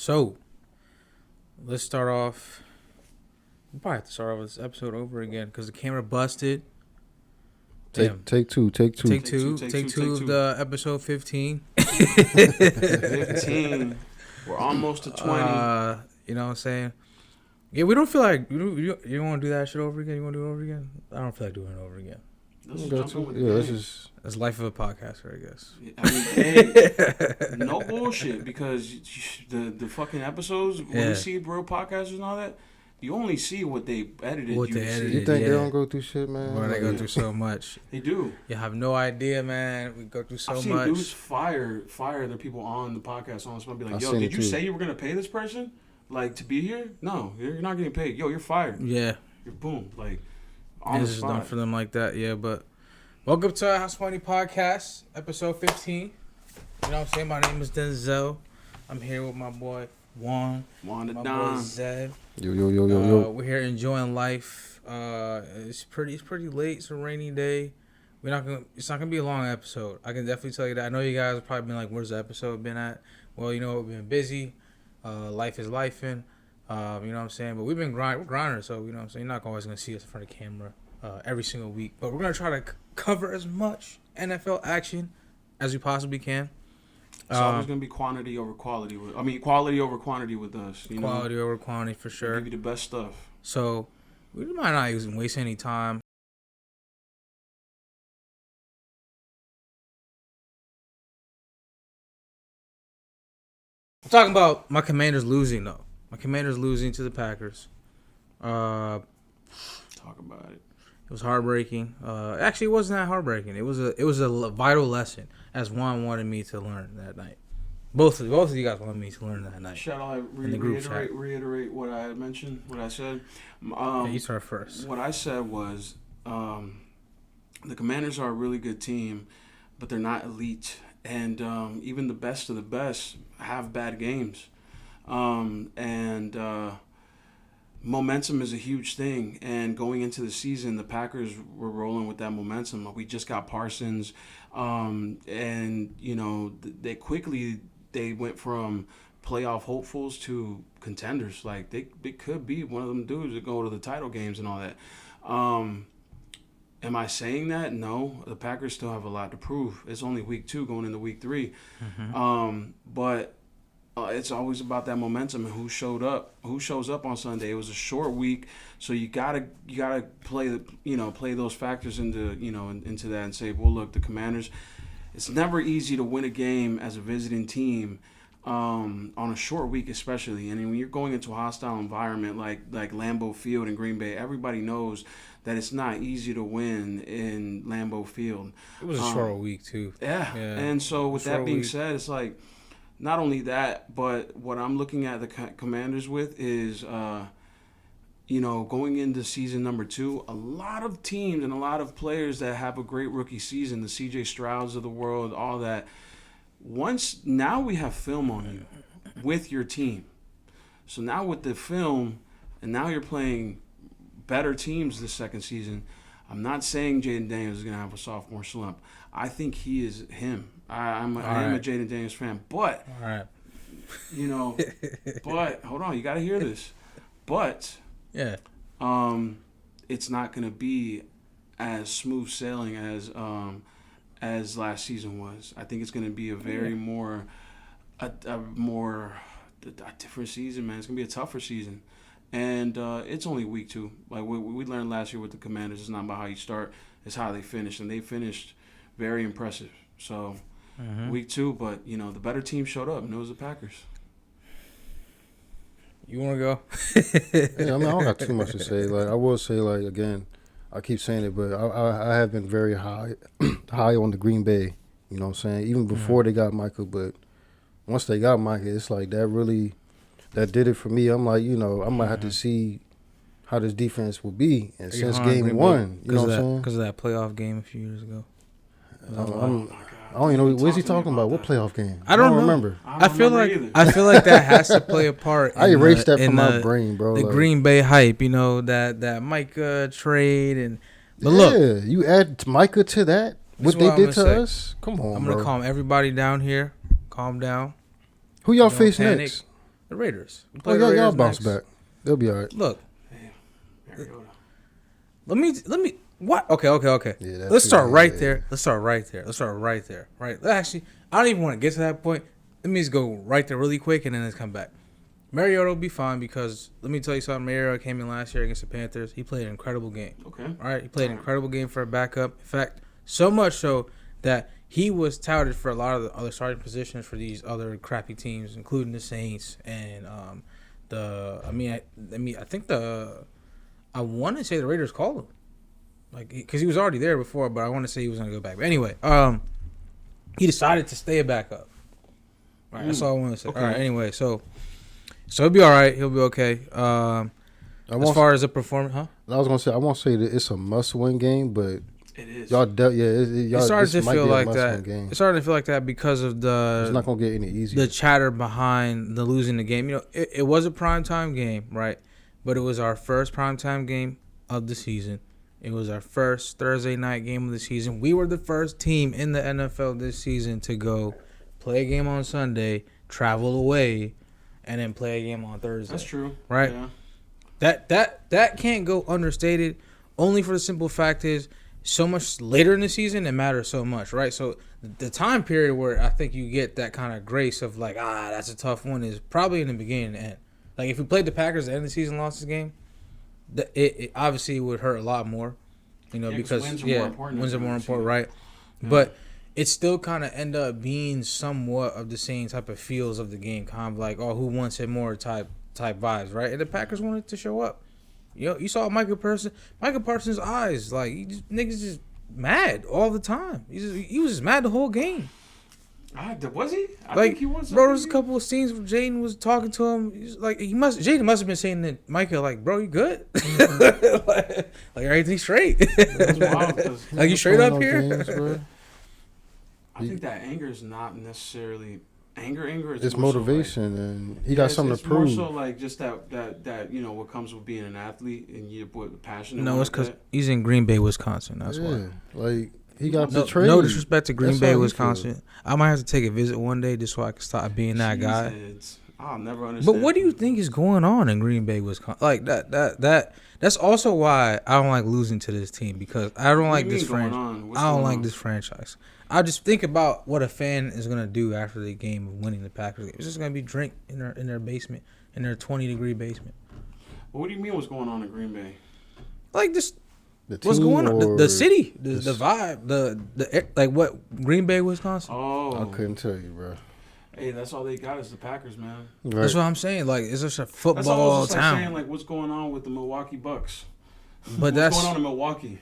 So, let's start off. We'll probably have to start off this episode over again because the camera busted. Take two of the episode 15. 15. We're almost to 20. You know what I'm saying? Yeah, we don't feel like you don't want to do that shit over again. You want to do it over again? I don't feel like doing it over again. That's life of a podcaster, I guess. I mean, hey, no bullshit, because the fucking episodes, when we see real podcasters and all that, you only see what they edited. You think they don't go through shit, man? Well, they go through so much. They do. You have no idea, man. We go through so much. I've seen dudes fire the people on the podcast on spot. Be like, yo, did you say you were gonna pay this person like to be here? No, you're not getting paid. Yo, you're fired. Yeah. You're boom. Like on the spot. This is done for them like that. Yeah, but welcome to our House Money Podcast, episode 15. You know what I'm saying? My name is Denzel. I'm here with my boy Juan. My boy Zed. Yo. We're here enjoying life. It's pretty late. It's a rainy day. It's not gonna be a long episode. I can definitely tell you that. I know you guys have probably been like, "Where's the episode been at?" Well, you know, we've been busy. Life is lifing. You know what I'm saying? But we've been grinders, so you know what I'm saying. You're not always gonna see us in front of camera every single week. But we're gonna try to cover as much NFL action as we possibly can. It's always going to be quality over quantity with us. Quality over quantity, for sure. We'll give you the best stuff. So, we might not even waste any time. I'm talking about my Commanders losing, though. My Commanders losing to the Packers. Talk about it. It was heartbreaking. Actually, it wasn't that heartbreaking. It was a vital lesson, as Juan wanted me to learn that night. Both of you guys wanted me to learn that night. Shall I reiterate what I had mentioned? What I said? You start first. What I said was the Commanders are a really good team, but they're not elite. And even the best of the best have bad games. Momentum is a huge thing, and going into the season, the Packers were rolling with that momentum. We just got Parsons, and you know they went from playoff hopefuls to contenders. Like they could be one of them dudes that go to the title games and all that. Am I saying that? No, the Packers still have a lot to prove. It's only week 2 going into week 3, but. It's always about that momentum and who shows up on Sunday. It was a short week, so you gotta play those factors into that and say, well, look, the Commanders. It's never easy to win a game as a visiting team on a short week, especially. And when you're going into a hostile environment like Lambeau Field in Green Bay, everybody knows that it's not easy to win in Lambeau Field. It was a short week too. Yeah, and so with that being said, it's like. Not only that, but what I'm looking at the Commanders with is, going into season number 2, a lot of teams and a lot of players that have a great rookie season, the C.J. Strouds of the world, all that. Now we have film on you with your team. So now with the film, and now you're playing better teams this second season, I'm not saying Jaden Daniels is going to have a sophomore slump. I think he is him. I am a Jaden Daniels fan, but but hold on, you got to hear this. But it's not going to be as smooth sailing as last season was. I think it's going to be a different season, man. It's going to be a tougher season, and it's only week 2. Like we learned last year with the Commanders, it's not about how you start; it's how they finish, and they finished very impressive. So. Week 2, but the better team showed up, and it was the Packers. You want to go? Yeah, I don't got too much to say. Like I will say, like again, I keep saying it, but I have been very high on the Green Bay. You know what I'm saying? Even before they got Michael, but once they got Michael, it's like that did it for me. I'm like, I might have to see how this defense will be, and since game 1, you know what I'm saying? Because of that playoff game a few years ago. I don't even know what is he talking about. What playoff game? I don't remember. I feel like that has to play a part. I erased that from my brain, bro. The Green Bay hype, that Micah trade but look, you add Micah to that. What they did to us? Come on, I'm gonna calm everybody down here. Calm down. Who y'all face next? The Raiders. We Oh, play the y'all Raiders bounce next. back. They'll be all right. Look, Hey, Mariota. let me. What? Okay. Yeah, Let's start right yeah. there. Let's start right there. Right. Actually, I don't even want to get to that point. Let me just go right there really quick and then let's come back. Mariota will be fine because let me tell you something. Mariota came in last year against the Panthers. He played an incredible game. Okay. All right. He played an incredible game for a backup. In fact, so much so that he was touted for a lot of the other starting positions for these other crappy teams, including the Saints and I want to say the Raiders called him, like, because he was already there before, but I want to say he was gonna go back. But anyway, he decided to stay a backup. All right, that's all I want to say. Okay. All right, anyway, so he'll be all right. He'll be okay. As far as the performance, huh? I was gonna say I won't say that it's a must-win game, but It is. y'all, It started to feel like that. Game. It's starting to feel like that because of It's not gonna get any easier. the chatter behind the losing the game. You know, it was a primetime game, right? But it was our first primetime game of the season. It was our first Thursday night game of the season. We were the first team in the NFL this season to go play a game on Sunday, travel away, and then play a game on Thursday. That's true. Right? Yeah. That can't go understated. Only for the simple fact is, so much later in the season, it matters so much, right? So the time period where I think you get that kind of grace of like, that's a tough one is probably in the beginning and end. Like if we played the Packers at the end of the season, lost this game, it obviously would hurt a lot more, you know, because wins are more important, right? Yeah. But it still kind of end up being somewhat of the same type of feels of the game, kind of like, who wants it more type vibes, right? And the Packers wanted to show up. You know, you saw Michael Parsons' eyes, like niggas just mad all the time. He was just mad the whole game. Was he? I Like, think he was. bro, there's a couple of scenes where Jaden was talking to him. Jaden must have been saying to Micah, like, bro, you good? like everything's straight. That's wild, like, you straight up No here? games, bro. I think that anger is not necessarily anger. Is It's more so motivation, and he got something it's to prove. More so like just that you know what comes with being an athlete and you're passionate. No, it's because he's in Green Bay, Wisconsin. That's why. Like he got No, betrayed. no disrespect to Green That's Bay, how he Wisconsin. feel. I might have to take a visit one day just so I can stop being that guy. I'll never understand. But what do you think is going on in Green Bay, Wisconsin? Like that's also why I don't like losing to this team, because I don't like this franchise. I don't like this franchise. I just think about what a fan is gonna do after the game of winning the Packers game. It's just gonna be drink in their basement, in their 20-degree basement. What do you mean? What's going on in Green Bay? Like this. The What's going on? or The city, the vibe, the like what Green Bay, Wisconsin. Oh, I couldn't tell you, bro. Hey, that's all they got is the Packers, man. Right. That's what I'm saying. Like, it's just a That's football almost like town. saying like what's going on with the Milwaukee Bucks. But What's going on in Milwaukee?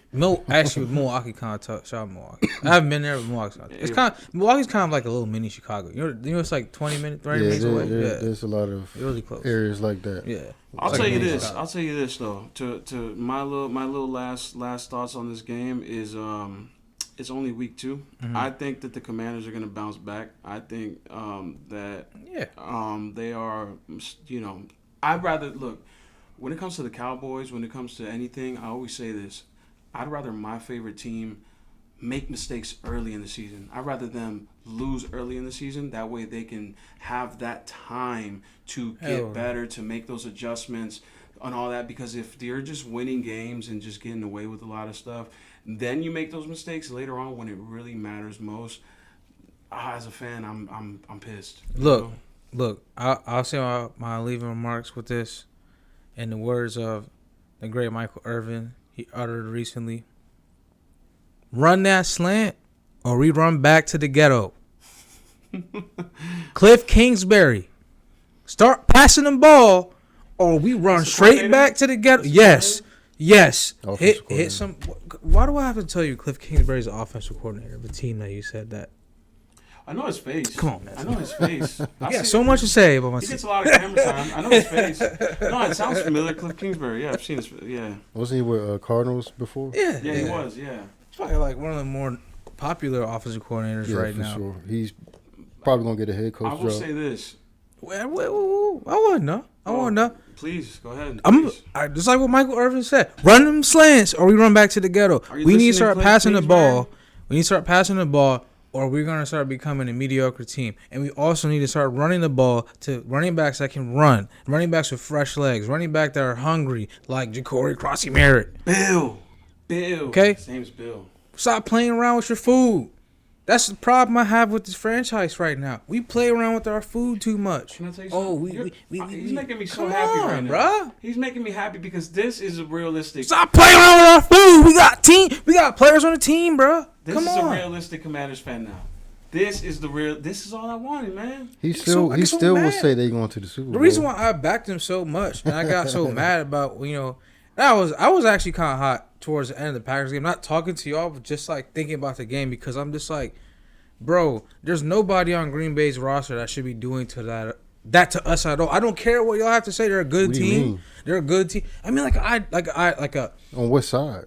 Actually, Milwaukee kind of tough. Shout out Milwaukee. I haven't been there, but Milwaukee's kind of. It's kind of Milwaukee's kind of like a little mini Chicago. You know, it's like 20 minutes, 30 minutes away. There's a lot of really close areas like that. Yeah. I'll Like tell you mini this. Chicago. I'll tell you this though. To my little last thoughts on this game is it's only week 2. Mm-hmm. I think that the Commanders are going to bounce back. I think that they are. You know, I'd rather look. When it comes to the Cowboys, when it comes to anything, I always say this. I'd rather my favorite team make mistakes early in the season. I'd rather them lose early in the season. That way they can have that time to get better, to make those adjustments and all that. Because if they're just winning games and just getting away with a lot of stuff, then you make those mistakes later on when it really matters most. As a fan, I'm pissed. Look. I'll say my leaving remarks with this. In the words of the great Michael Irvin, he uttered recently, run that slant or we run back to the ghetto. Cliff Kingsbury, start passing the ball or we run straight back to the ghetto. Yes. Hit some. Why do I have to tell you Cliff Kingsbury's the offensive coordinator of the team that you said that? I know his face. Come on, man. I know his face. Yeah, so much to say about He myself. gets a lot of camera time. I know his face. No, it sounds familiar. Cliff Kingsbury. Yeah, I've seen his. Yeah. Wasn't he with Cardinals before? Yeah, Yeah, he was. Yeah. He's probably like one of the more popular offensive coordinators right for now. Sure. He's probably gonna get a head coach I will job. say this. I want to know. Please go ahead. Just like what Michael Irvin said, run them slants or we run back to the ghetto. Are you We need to listening, start Cliff passing the Kingsbury? ball. We need to start passing the ball or we're gonna start becoming a mediocre team. And we also need to start running the ball to running backs that can run, running backs with fresh legs, running back that are hungry, like Ja'Cory Crossy Merritt. Bill. Okay? His name's Bill. Stop playing around with your food. That's the problem I have with this franchise right now. We play around with our food too much. Can I tell you something? He's making me so come happy on, right now. Bruh. He's making me happy because this is a realistic. Stop playing around with our food. We got players on the team, bro. This is a realistic Commanders fan now. This is all I wanted, man. He still would say they going to the Super Bowl. The reason why I backed him so much and I got so mad about, I was actually kind of hot towards the end of the Packers game. Not talking to y'all, but just like thinking about the game because I'm just like, bro, there's nobody on Green Bay's roster that should be doing that to us at all. I don't care what y'all have to say. They're a good team. They're a good team. I mean, on what side?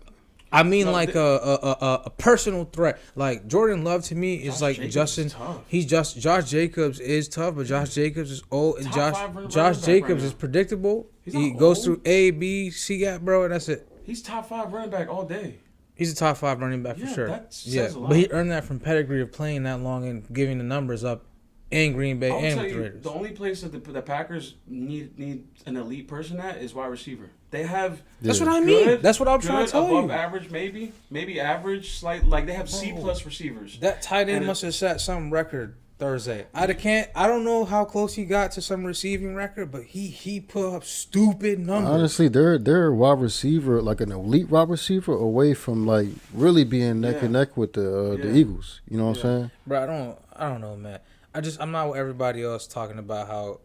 I mean, a personal threat. Like Jordan Love to me is like Jacobs Justin. is tough. Josh Jacobs is tough, but Josh Jacobs is old. And Josh Jacobs is predictable. He goes through A, B, C gap, bro, and that's it. He's top 5 running back all day. He's a top 5 running back for sure. That says a lot. But he earned that from pedigree of playing that long and giving the numbers up in Green Bay and with the Raiders. The only place that the Packers need an elite person at is wide receiver. They have. That's what I mean. That's what I'm trying to tell you. Above average, maybe average, slight. Like they have C+ receivers. That tight end must have set some record Thursday. I don't know how close he got to some receiving record, but he put up stupid numbers. Honestly, they're wide receiver, like an elite wide receiver, away from like really being neck and neck with the Eagles. You know what I'm saying? Bro, I don't know, man. I'm not with everybody else talking about how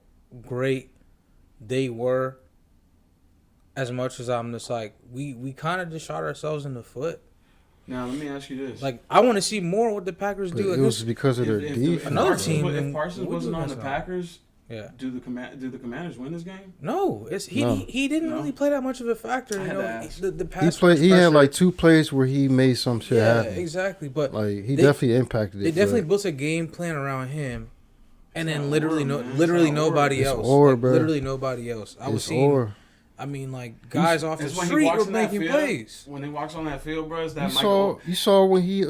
great they were. As much as I'm just like, we kind of just shot ourselves in the foot. Now let me ask you this: like, I want to see more what the Packers do. It was because of their defense. Another team. If Parsons wasn't on the Packers, yeah. Do the Commanders win this game? No, he didn't really play that much of a factor. The pass. He had like 2 plays where he made some shit happen. Yeah, exactly. But like he definitely impacted it. They definitely built a game plan around him, and then literally nobody else. Literally nobody else. I was seeing. I mean, like, guys off the street were making plays. When he walks on that field, bro, you saw when he he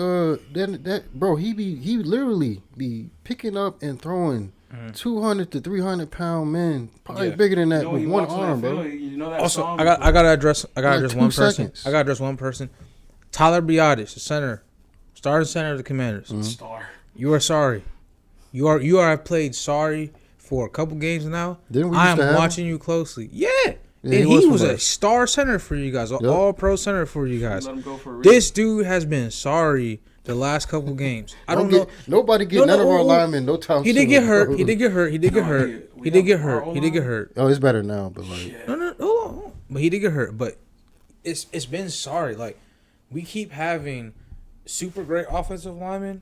literally be picking up and throwing 200 to 300 pound men, probably bigger than that with one arm, bro. Also, I gotta address one person. I gotta address one person. Tyler Biadasz, the center, starting center of the Commanders. Star. You are sorry. You are played sorry for a couple games now. I am watching you closely. Yeah. Yeah, and he was a star center for you guys, an all-pro center for you guys. This dude has been sorry the last couple games. I don't know. Nobody get none of our linemen no time. He did get hurt. He did get hurt. Oh, it's better now, but like no. But he did get hurt. But it's been sorry. Like we keep having super great offensive linemen.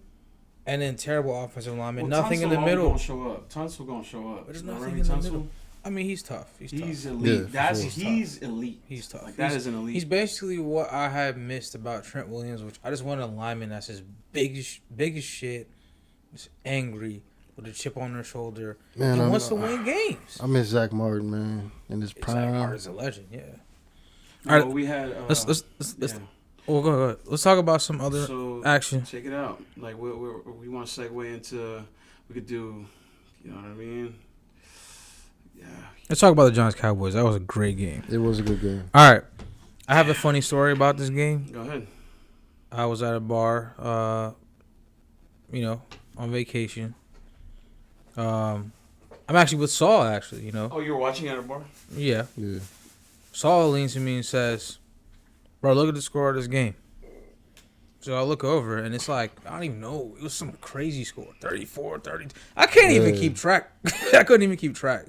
And then terrible offensive linemen. Nothing in the middle. Tunsil gonna show up. But there's nothing in the middle. I mean, he's tough. He's elite. Yeah, he's elite. He's tough. Like, that is an elite. He's basically what I had missed about Trent Williams, which I just want a lineman that's as big as shit, just angry, with a chip on their shoulder. Man, he wants to win games. I miss Zach Martin, man, in his prime. Zach Martin's a legend, yeah. All right, we had. Let's go ahead. Let's talk about some other action. Check it out. Like we want to segue into. We could do. You know what I mean? Yeah. Let's talk about the Giants Cowboys. That was a great game. It was a good game. All right. I have a funny story about this game. Go ahead. I was at a bar, on vacation. I'm actually with Saul, actually, Oh, you were watching at a bar? Yeah. Yeah. Saul leans to me and says, bro, look at the score of this game. So I look over, and it's like, I don't even know. It was some crazy score, 34, 30. I can't even keep track. I couldn't even keep track,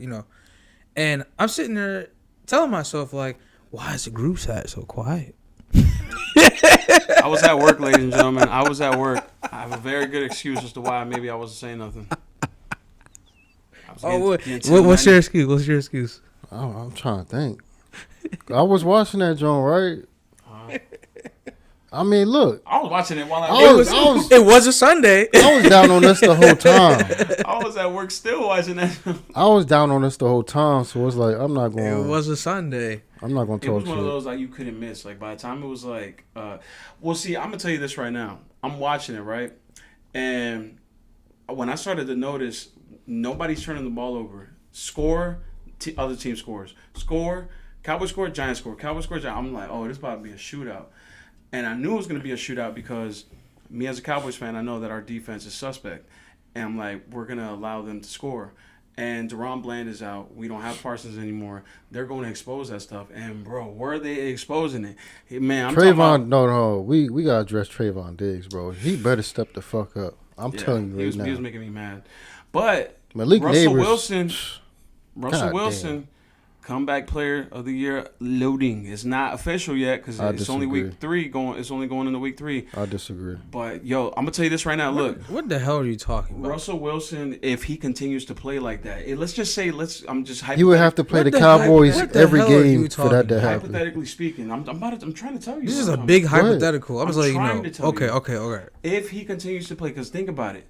And I'm sitting there telling myself, like, why is the group chat so quiet? I was at work, ladies and gentlemen. I was at work. I have a very good excuse as to why maybe I wasn't saying nothing. What's your excuse? What's your excuse? I'm trying to think. I was watching that joint, right? I mean, look. I was watching it while it was a Sunday. I was down on us the whole time. I was at work still watching that. I was down on us the whole time, so it's like I'm not going. It was a Sunday. I'm not going to talk. It was one of those like you couldn't miss. Like by the time it was like, well, see, I'm gonna tell you this right now. I'm watching it, right? And when I started to notice nobody's turning the ball over, score, other team scores, score, Cowboys score, Giants score, Cowboys score, Giants. I'm like, oh, this about to be a shootout. And I knew it was going to be a shootout because me as a Cowboys fan, I know that our defense is suspect. And I'm like, we're going to allow them to score. And Deron Bland is out. We don't have Parsons anymore. They're going to expose that stuff. And, bro, where are they exposing it? Hey, man, I'm Trayvon, talking about, no. We got to address Trayvon Diggs, bro. He better step the fuck up. I'm telling you right now. He was making me mad. But Malik Russell Neighbors, Wilson, comeback player of the year loading. It's not official yet because it's only week 3 going. It's only going into week 3. I disagree. But yo, I'm gonna tell you this right now. Look, what the hell are you talking about? Russell Wilson, if he continues to play like that, let's just say, I'm just. He would have to play the Cowboys every game for that to happen. Hypothetically speaking, I'm trying to tell you. This is a big hypothetical. I'm just letting trying you to know. tell Okay. If he continues to play, because think about it.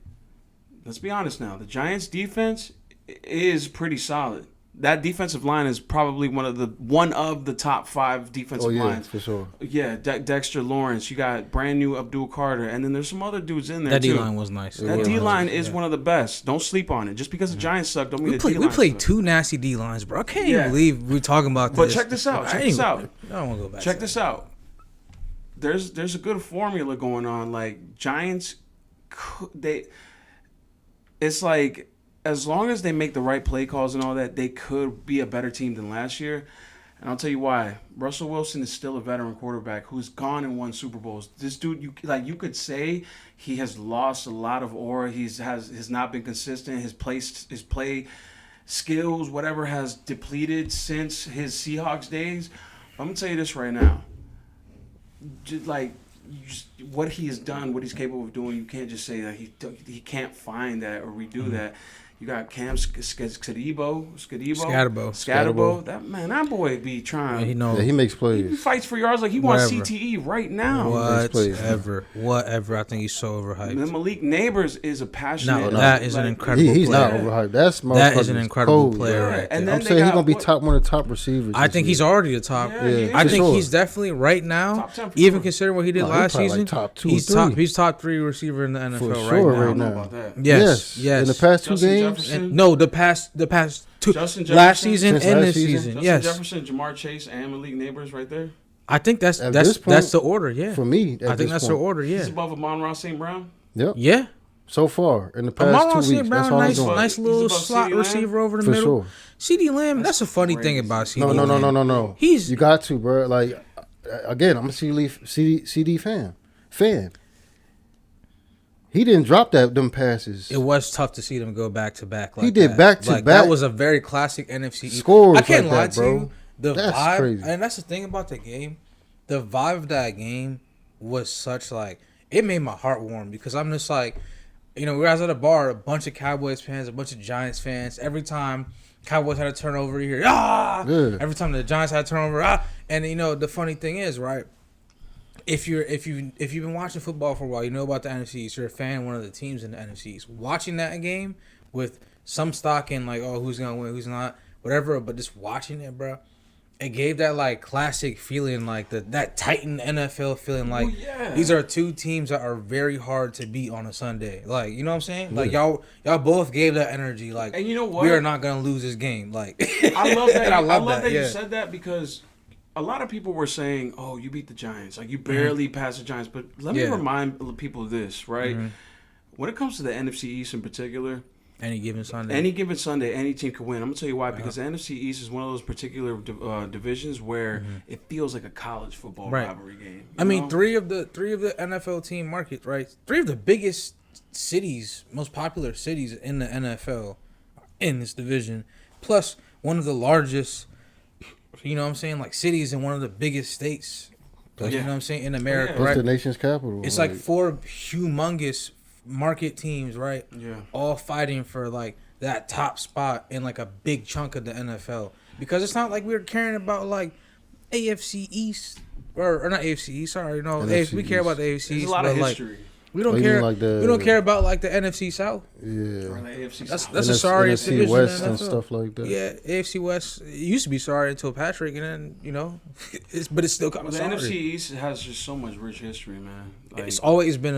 Let's be honest now. The Giants' defense is pretty solid. That defensive line is probably one of the top 5 defensive lines. For sure. Yeah, Dexter Lawrence. You got brand new Abdul Carter, and then there's some other dudes in there that too. D line was nice. That D line is one of the best. Don't sleep on it. Just because the Giants suck, don't mean the D line. We played 2 nasty D lines, bro. I can't even believe we're talking about this. But check this out. I don't want to go back. Check this out. There's a good formula going on. Like Giants, it's like, as long as they make the right play calls and all that, they could be a better team than last year. And I'll tell you why. Russell Wilson is still a veteran quarterback who's gone and won Super Bowls. This dude, you could say he has lost a lot of aura. Has not been consistent. His play skills, whatever, has depleted since his Seahawks days. I'm gonna tell you this right now. What he has done, what he's capable of doing, you can't just say that he can't find that or redo that. You got Cam Scadebo. That boy be trying. Yeah, he knows. Yeah, he makes plays. He fights for yards like he wants CTE right now. Whatever. I think he's so overhyped. And Malik Neighbors is a passionate. No, that is an incredible player. He's not overhyped. That is an incredible player right there. And I'm saying he's going to be one of the top receivers. I think he's already the top. Yeah, I think he's definitely right now, even considering what he did last season, like top 2 he's or 3. He's top 3 receiver in the NFL for sure right now. Right now. About that. Yes. In the past 2 games? No, the past 2. Last season and this season. Justin Yes. Jefferson, Jamar Chase, and Malik Neighbors right there. I think that's the order. Yeah. For me, I think that's the order. Yeah. He's above Amon-Ra St. Brown. Yep. Yeah. So far in the past 2 weeks, that's all I'm doing. Nice little slot receiver over the middle. Sure. CD Lamb. That's a funny thing about CD. No. You got to, bro. Like again, I'm a CD fan. He didn't drop them passes. It was tough to see them go back to back. Like he did back to back. That was a very classic NFC scores. I can't like lie that, to bro. you. That's vibe, crazy. And that's the thing about the game. The vibe of that game was such it made my heart warm because I'm just like, we were at a bar, a bunch of Cowboys fans, a bunch of Giants fans. Every time Cowboys had a turnover, you hear Yeah. Every time the Giants had a turnover, And the funny thing is, right? If you've been watching football for a while, you know about the NFC East. You're a fan of one of the teams in the NFC East. Watching that game with some stock in who's gonna win, who's not, whatever. But just watching it, bro, it gave that classic feeling, that Titan NFL feeling. These are 2 teams that are very hard to beat on a Sunday. You know what I'm saying? Y'all both gave that energy. And you know what? We are not gonna lose this game. I love that. I love that yeah. you said that because a lot of people were saying, "Oh, you beat the Giants. You barely passed the Giants." But let me remind people of this, right? Mm-hmm. When it comes to the NFC East in particular, any given Sunday, any team could win. I'm gonna tell you why. Because the NFC East is one of those particular divisions where it feels like a college football rivalry game. I mean, three of the NFL team markets, right? 3 of the biggest cities, most popular cities in the NFL, in this division, plus one of the largest. You know what I'm saying? Cities in one of the biggest states. You know what I'm saying? In America, right? It's the nation's capital. It's 4 humongous market teams, right? Yeah. All fighting for that top spot in a big chunk of the NFL. Because it's not like we're caring about AFC East or not AFC East. Sorry, no, we care about the AFC East. There's a lot of history. We don't Oh, you care. mean like We don't care about like the NFC South. Or Yeah. the AFC That's South. a sorry NFC division West in the and NFL. stuff like that. Yeah, AFC West it used to be sorry until Patrick, and then but it's still kind Well, of the sorry. NFC East has just so much rich history, man. Like, It's always been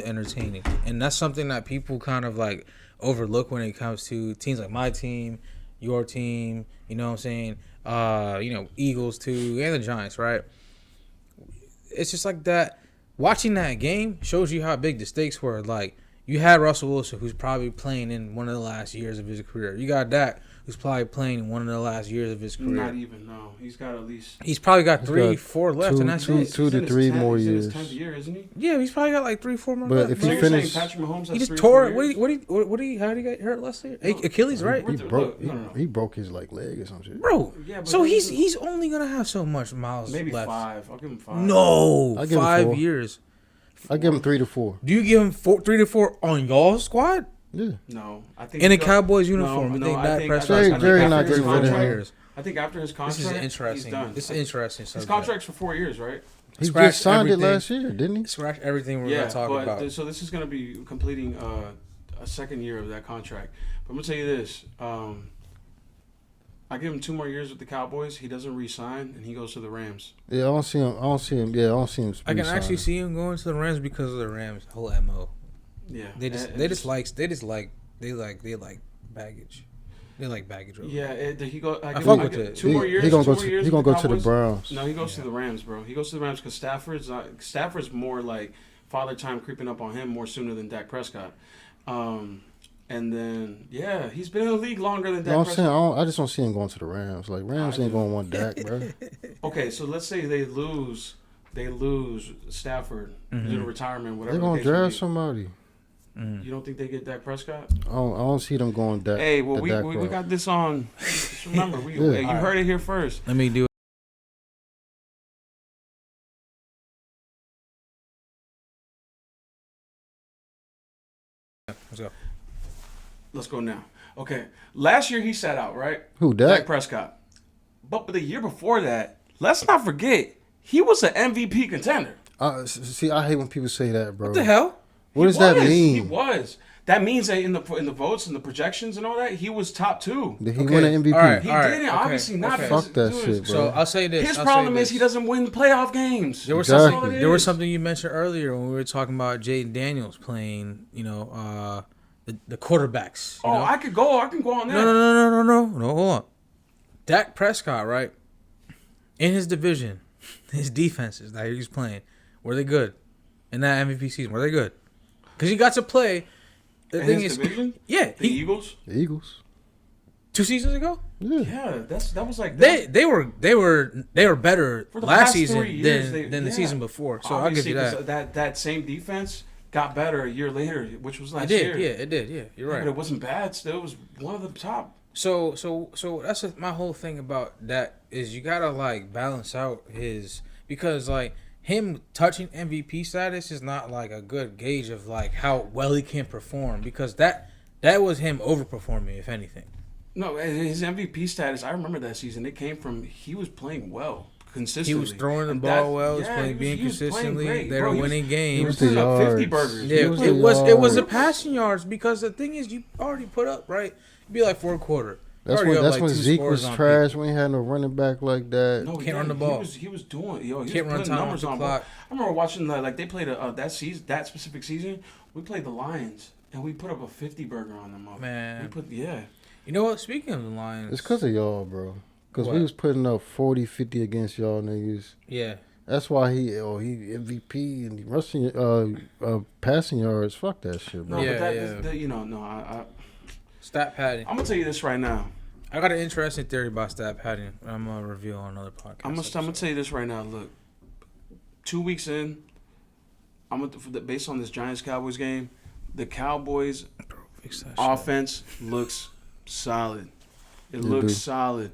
entertaining, and that's something that people kind of like overlook when it comes to teams like my team, your team. You know what I'm saying? Eagles too, and the Giants, right? It's just like that. Watching that game shows you how big the stakes were. Like you had Russell Wilson, who's probably playing in one of the last years of his career. You got Dak, who's probably playing in one of the last years of his career. not even, no. He's got at least... He's probably got He's 3, got 4 left, and that's it. He's two to in his three 10th more he's years. in his 10th year, isn't he? Yeah, he's probably got like 3, 4 more But left. if bro. he So you're saying finished- Patrick Mahomes has He just 3 or tore 4 it. years? How did he get hurt last year? No. Achilles, right? He Look, no. he broke his like leg or some shit. Bro. Yeah, but So that he's doesn't- he's only gonna have so much miles Maybe left. 5. I'll give him 5. No, I'll give him 5 4. years. I give him 3 to 4. Do you give him 3 to 4 on y'all's squad Yeah. No. I think in a he goes- Cowboys uniform? No, I think I that think- press I think- box- Jerry after not his getting rid of him. contract- I think after his contract, This is he's interesting. done. This is interesting. His subject. contract's for 4 years, right? He Scratch just signed everything. it last year, didn't he? Scratch everything we're Yeah, gonna talk but about. so this is going to be completing a second year of that contract. But I'm going to tell you this. I give him 2 more years with the Cowboys. He doesn't re-sign, and he goes to the Rams. Yeah, I don't see him. Yeah, I don't see him. I can actually re-signing. see him going to the Rams because of the Rams' whole mo. Yeah. They like baggage. They like baggage. Over. Yeah, he go. I give fuck him- with it. 2 more years. He gonna 2 go more to years he with gonna go to the Cowboys. Browns. No, he goes to the Rams, bro. He goes to the Rams because Stafford's more like father time creeping up on him more sooner than Dak Prescott. And then he's been in the league longer than Dak No, I'm Prescott. saying I just don't see him going to the Rams. Like Rams ain't gonna want Dak, bro. Okay, so let's say they lose Stafford due to retirement, whatever. They're gonna the case may draft be. somebody. You don't think they get Dak Prescott? I don't see them going Dak. Hey, well, the we Dak we route. got this on. Just remember, Yeah. hey, you heard it here first. Let me do. Let's go. Let's go now. Okay, last year he sat out, right? Who Dak Dak? Prescott. But the year before that, let's not forget, he was an MVP contender. See, I hate when people say that, bro. What the hell? What does that mean? He was. That means that in the votes and the projections and all that, he was top 2. Did he Okay. win an MVP? All right. He didn't, okay, obviously not. okay. because- Fuck that dude, shit, bro. So I'll say this. His I'll problem say is he this. doesn't win playoff games. There was Exactly. something. That's all it There was is. something you mentioned earlier when we were talking about Jaden Daniels playing. The quarterbacks. you Oh, know? I can go on that. No. Hold on. Dak Prescott, right? In his division, his defenses that he was playing, were they good? In that MVP season, were they good? Because he got to play. The In thing his is, division? yeah, The Eagles? The Eagles. 2 seasons ago, Yeah. Yeah, that was like they were better for the last past season 3 years, than the season before. So I'll give Obviously, you that. 'cause that same defense got better a year later, which was last It did, year. yeah, it did, yeah. You're But right. it wasn't bad. Still, it was one of the top. So that's my whole thing about that is you gotta like balance out because like him touching MVP status is not like a good gauge of like how well he can perform because that was him overperforming if anything. No, his MVP status. I remember that season. It came from he was playing well consistently. He was throwing the And ball well. He was yeah, playing being he was playing consistently. great. They Bro, were he was- winning He games. was the putting up 50 yards. burgers. Yeah, He was it the was the yards. passing yards because the thing is you already put up right. It'd be like fourth quarter. That's Already when up, that's like, when 2 Zeke scores was on trash. When he had no running back like that. No, Can't run the ball. He was doing. He was Can't run putting time off numbers the on. Bro. clock. I remember watching like they played that specific season. We played the Lions and we put up a 50 burger on them. Man. we put You know what? Speaking of the Lions, It's because of y'all, bro. Because we What? was putting up 40, 50 against y'all niggas. yeah. That's why he MVP and rushing passing yards. Fuck that shit, bro. No, Yeah, but that yeah. no. Stat padding. I'm gonna tell you this right now. I got an interesting theory about stat padding. I'm gonna reveal on another podcast. I'm gonna tell you this right now. Look, 2 weeks in, based on this Giants Cowboys game, the Cowboys Fix that shit. offense looks solid. It They looks do. solid.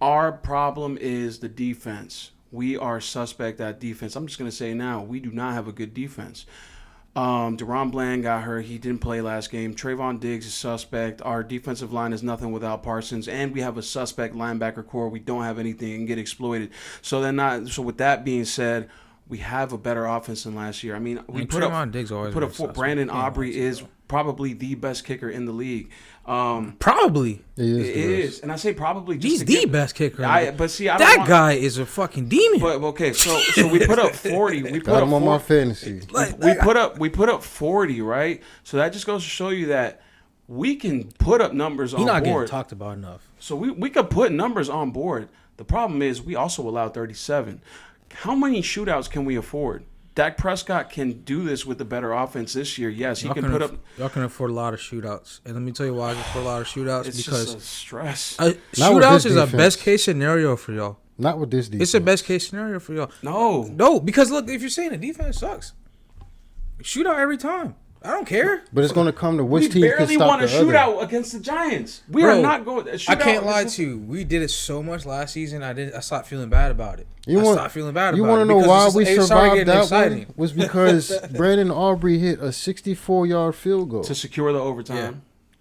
Our problem is the defense. We are suspect at defense. I'm just gonna say now, we do not have a good defense. Deron Bland got hurt. He didn't play last game. Trayvon Diggs is suspect. Our defensive line is nothing without Parsons, and we have a suspect linebacker core. We don't have anything and get exploited. So with that being said, we have a better offense than last year. I mean, we And put up Trayvon Diggs always put up been four. sus. Brandon We can't Aubrey lie to is you. probably the best kicker in the league. Probably. It is. It the best. is, and I say probably just He's to the give- best kicker. But see, I don't that want, guy is a fucking demon. But okay, so we put up 40. We put Got up him on my 40. fantasy. Like, We put up 40, right? So that just goes to show you that we can put up numbers he's on not getting board. talked about enough. So we could put numbers on board. The problem is we also allow 37. How many shootouts can we afford? Dak Prescott can do this with a better offense this year. Yes, he Y'all can put up. Y'all can afford a lot of shootouts, and let me tell you why I can afford a lot of shootouts. It's because just a stress. Not with shootouts this is a defense. best case scenario for y'all. Not with this defense. It's a best case scenario for y'all. No, Because look, if you're saying the defense sucks, shootout every time. I don't care. But it's going to come to which we team can barely stop won a the other. shootout against the Giants. We Bro, are not going. I can't lie to you. We did it so much last season. I stopped feeling bad about it. I stopped feeling bad You about it. want to know because why we it started survived getting that exciting. one? Was because Brandon Aubrey hit a 64-yard field goal. to secure the overtime. Yeah.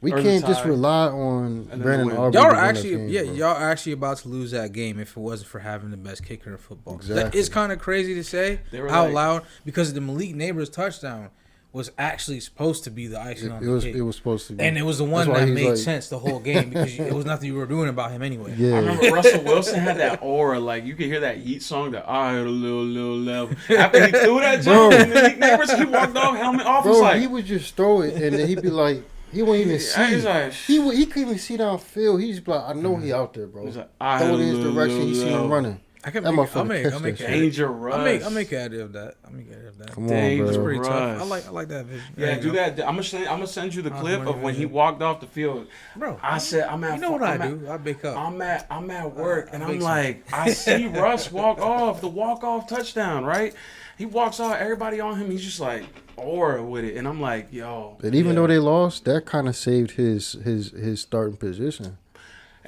We or the can't just tie. rely on then Brandon the win. Aubrey. Y'all to are win actually, that game, bro. y'all are actually about to lose that game if it wasn't for having the best kicker in football. That Exactly. is kind of crazy to say They were out like- loud because the Malik Neighbors touchdown was actually supposed to be the icing on It the was cake. it was supposed to be. And it was the one That's why that he's made like- sense the whole game because it was nothing you were doing about him anyway. I Yeah. remember Russell Wilson had that aura, like you could hear that Heat song that I had a little level. After he threw that Bro. jump, and the neighbors, he walked off, helmet off. Bro, He's like, he would just throw it, and then he'd be like, he wouldn't even see. he's like, He couldn't even see downfield. He's just like, I know he out there, bro. he's like, I had Throw a it in his little direction. You see him level. running. I can That make, I'll motherfucker make, catch I'll make that it. shit. Dangerous. I'll make an idea of that. I'll make an idea of that. Come on, Dangerous. It's bro. pretty tough. Russ. I like that vision. Yeah, There you do go. that. I'm gonna send you the How's clip money of when he vision? walked off the field. Bro. I said, I'm at. You know what I'm I at- do? I bake up. I'm at work, and I I'm make like, I see Russ walk off the walk off touchdown, right? He walks off, everybody on him. He's just like aura with it, and I'm like, yo. But even yeah. though they lost, that kind of saved his starting position.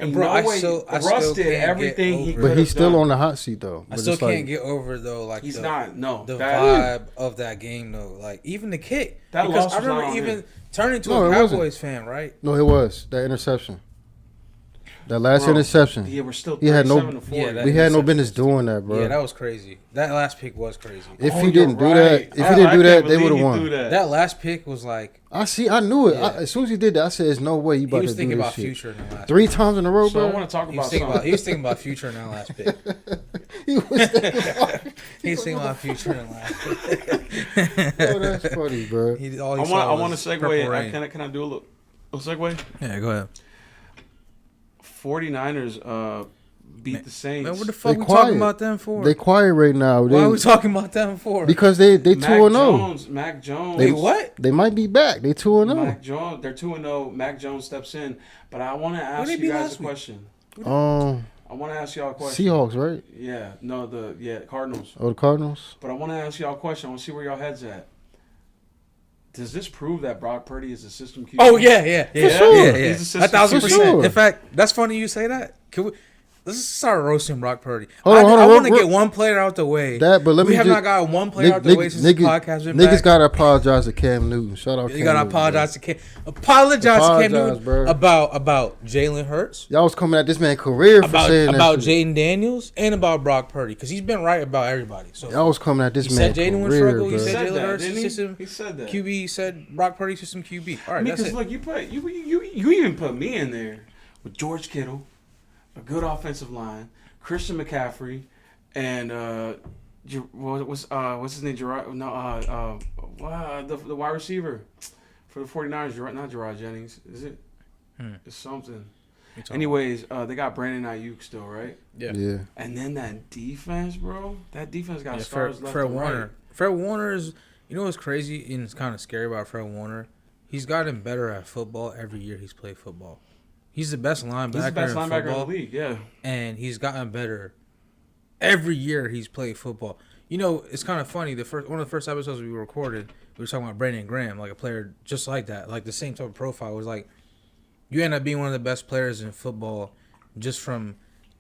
And Bro, I Russ still did can't get everything he over could But have he's still done. on the hot seat though. I But still it's can't like, get over though, like He's the, not. No, the that- vibe of that game though. Like even the kick. That because loss I was not remember on even him. turning to No, a it wasn't. Cowboys fan, right? No, it was that interception. That last Bro, interception. Yeah, we're still He had no- 37 to 40. Yeah, that- We had no interception business was- doing that, bro. Yeah, that was crazy. That last pick was crazy. If Oh, he you're didn't do right. that, if he I didn't do that, can't they would believe have he won. threw that. That last pick was like I knew it. Yeah. As soon as he did that, I said, "There's no way you he about was to do thinking this about shit." future in the last. 3 times in a row, So I bro. want to talk He was about thinking something. about he was thinking about future in that last pick. He was thinking about. He was thinking about future in the last pick. Oh, that's funny, bro. He, all he I saw want was to segue. Purple Rain. Can I do a little segue? Yeah, go ahead. 49ers beat the Saints. Man, what the fuck They we quiet. talking about them for? They quiet right now. Why are we talking about them for? Because they 2-0. Mac Jones. Wait, what? They might be back. They 2-0. Mac Jones. They're 2-0. Mac Jones steps in. But I want to ask they you beat guys last a week? question. I want to ask y'all a question. Seahawks, right? Yeah. No, Cardinals. Oh, the Cardinals. But I want to ask y'all a question. I want to see where y'all heads at. Does this prove that Brock Purdy is a system QB? Oh yeah. For sure. Yeah. He's a 1,000%. For sure. In fact, that's funny you say that. Can we? Let's start roasting Brock Purdy. Hold on, I want to real- get one player out the way. But let we me have just, not got one player out the way since the podcast been Niggas back. gotta apologize to Cam Newton. Shout out. You Cam gotta Newton, apologize to Cam. Apologize to Cam Apologize, Newton bro. about Jalen Hurts, Y'all was coming at this man's career for saying about that shit. Jaden Daniels, and about Brock Purdy because he's been right about everybody. So Y'all was coming at this he man's said Jaden would career, struggle. He bro. said Said Jalen that, Hurts didn't is he? system He said that. QB. He said Brock Purdy system QB. All right, I mean, that's because it. look, you even put me in there with George Kittle, a good offensive line, Christian McCaffrey, and what's his name? Gerard? No, the wide receiver for the 49ers. Not Gerard Jennings, is it? It's something. Anyways, they got Brandon Ayuk still, right? Yeah. And then that defense, bro. That defense got Yeah, stars left Fred and Warner. right. Fred Warner is, you know what's crazy and it's kind of scary about Fred Warner? He's gotten better at football every year he's played football. He's the best linebacker, He's the best in linebacker football, in the league, yeah. and he's gotten better every year he's played football. You know, it's kind of funny. One of the first episodes we recorded, we were talking about Brandon Graham, like a player just like that, like the same type of profile. It was like you end up being one of the best players in football just from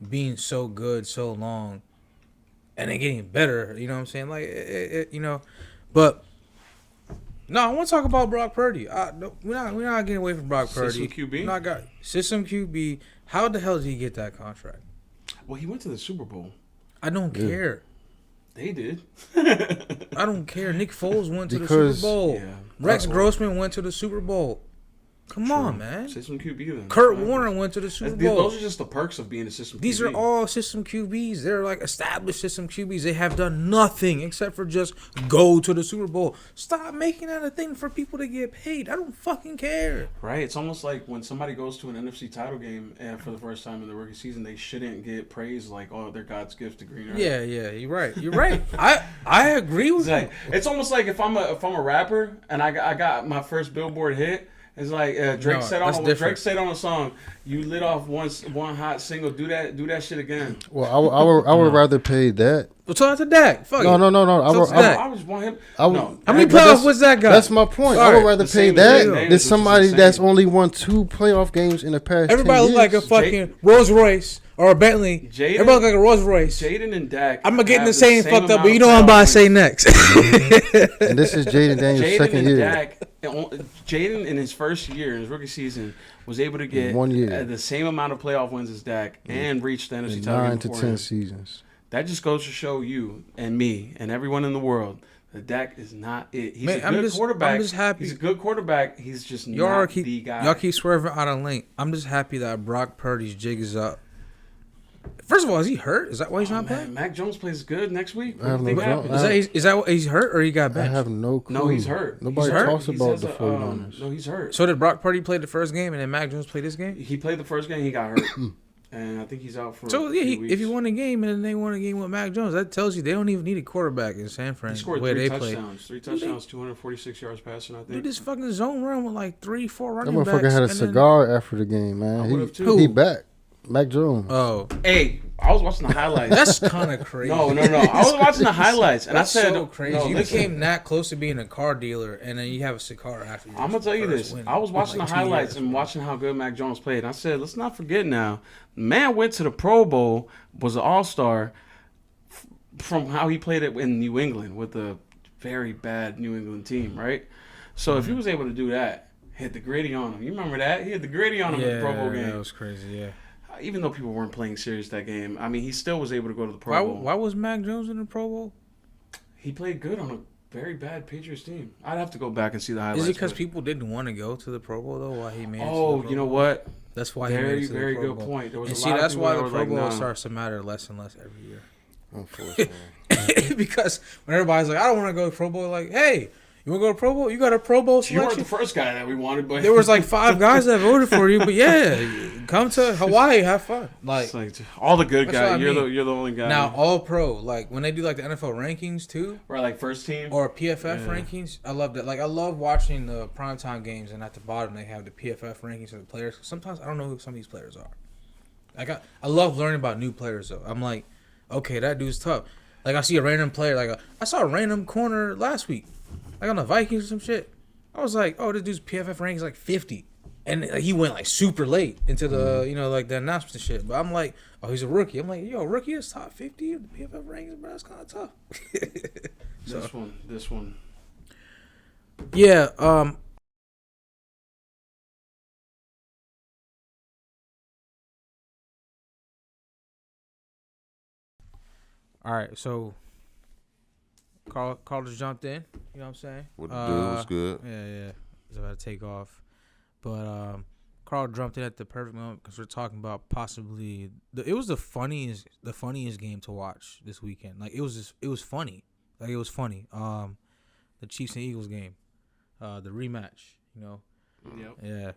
being so good so long and then getting better. You know what I'm saying? Like, you know, but no, I want to talk about Brock Purdy. No, we're not getting away from Brock Purdy. System QB? Not got system QB. How the hell did he get that contract? Well, he went to the Super Bowl. I don't care. They did. I don't care. Nick Foles went to the Super Because- Bowl. Yeah. Rex Grossman went to the Super Bowl. Come True. on, man. System QB then. Kurt That's what Warner happens. went to the Super Bowl. Those are just the perks of being a system QB. These are all system QBs. They're like established system QBs. They have done nothing except for just go to the Super Bowl. Stop making that a thing for people to get paid. I don't fucking care. Right? It's almost like when somebody goes to an NFC title game and for the first time in the rookie season, they shouldn't get praised like, oh, they're God's gift to Green Earth. Yeah, you're right. You're right. I agree with It's like you. it's almost like if I'm a rapper and I got my first Billboard hit. It's like Drake No, said that's on different. Drake said on a song, "You lit off one hot single. Do that shit again." Well, I would rather pay that. Well, talk to Dak. Fuck No, it. no, no, no. So Dak. I was want him. I would- No, How many But that's- playoffs was that guy? That's my point. I Sorry. would rather The pay same that as than Jaden, somebody which is that's insane. only won 2 playoff games in the past. Everybody 10 look like a years. fucking Rolls Royce or a Bentley. Jaden- Everybody look like a Rolls Royce. Jaden and Dak. I'm gonna get in have the same fucked up, amount but you of know what I'm about to playoff say wins. next. And this is Jaden Daniels' Jaden second and year. Dak. Jaden in his first year, in his rookie season, was able to get 1 year. the same amount of playoff wins as Dak and reach the NFC In title 9 game to before 10 him. seasons. That just goes to show you and me and everyone in the world that Dak is not it. He's Man, a I'm good just- quarterback. I'm just happy. He's a good quarterback. He's just Y'all not keep the guy. y'all keep swerving out of lane. I'm just happy that Brock Purdy's jig is up. First of all, is he hurt? Is that why he's not playing? Mac Jones plays good next week. I have What do you think no happens? doubt. Is that what he's hurt or he got I benched? have no clue. No, he's hurt. Nobody He's hurt? talks He about says, the 49ers. no, he's hurt. So did Brock Purdy play the first game and then Mac Jones play this game? He played the first game. He got hurt, and I think he's out for. So a yeah, few weeks. if you won a game and then they won a game with Mac Jones, that tells you they don't even need a quarterback in San Fran. he scored where 3 they play. touchdowns. 3 touchdowns, 246 yards passing. I Dude, think. this fucking zone run with like 3-4 That running backs. motherfucker had a and then- cigar after the game, I man. would've He, too. he back. Mac Jones. Oh, Hey, I was watching the highlights. that's kind of crazy. No. I was watching the highlights, and That's I said, so crazy. No, you listen, became that close to being a car dealer, and then you have a cigar after. I'm gonna tell you first this. win I was in watching like the 2 highlights years, and bro. watching how good Mac Jones played. And I said, let's not forget now, the man went to the Pro Bowl, was an All-Star from how he played it in New England with a very bad New England team, right? So if he was able to do that, hit the gritty on him. You remember that? He had the gritty on him in the Pro Bowl game. that was crazy. Yeah. Even though people weren't playing serious that game, I mean, he still was able to go to the Pro Why, Bowl. why was Mac Jones in the Pro Bowl? He played good on a very bad Patriots team. I'd have to go back and see the highlights. Is it because but- people didn't want to go to the Pro Bowl though? Why he made it? To the Oh, Pro you know Bowl? what? That's why he made Very, it to the very Pro good Bowl. point. There was And a see, lot that's of why people the that Pro were Bowl like, nah. starts to matter less and less every year. Unfortunately. Because when everybody's like, I don't want to go to Pro Bowl, like, hey, you want to go to Pro Bowl? You got a Pro Bowl You weren't selection? the first guy that we wanted, but There was like 5 guys that voted for you, but yeah, come to Hawaii, have fun. Like it's like all the good That's guys. what I mean. You're the only guy. now, All Pro, like when they do like the NFL rankings too, we're like first team. or PFF Yeah. rankings. I love that. Like I love watching the primetime games, and at the bottom they have the PFF rankings of the players. Sometimes I don't know who some of these players are. Like I love learning about new players though. I'm like, okay, that dude's tough. Like I see a random player. Like I saw a random corner last week, like on the Vikings or some shit. I was like, oh, this dude's PFF rankings like 50, and like, he went like super late into the like the announcement and shit. But I'm like, oh, he's a rookie. I'm like, yo, rookie is top 50 of the PFF rankings, bro. That's kind of tough. This one. Yeah. All right. So, Carl just jumped in. You know what I'm saying? What the dude was good. Yeah. He's about to take off, but Carl jumped in at the perfect moment because we're talking about possibly it was the funniest game to watch this weekend. Like it was funny. Like it was funny. The Chiefs and Eagles game, the rematch. You know. Yep. Yeah.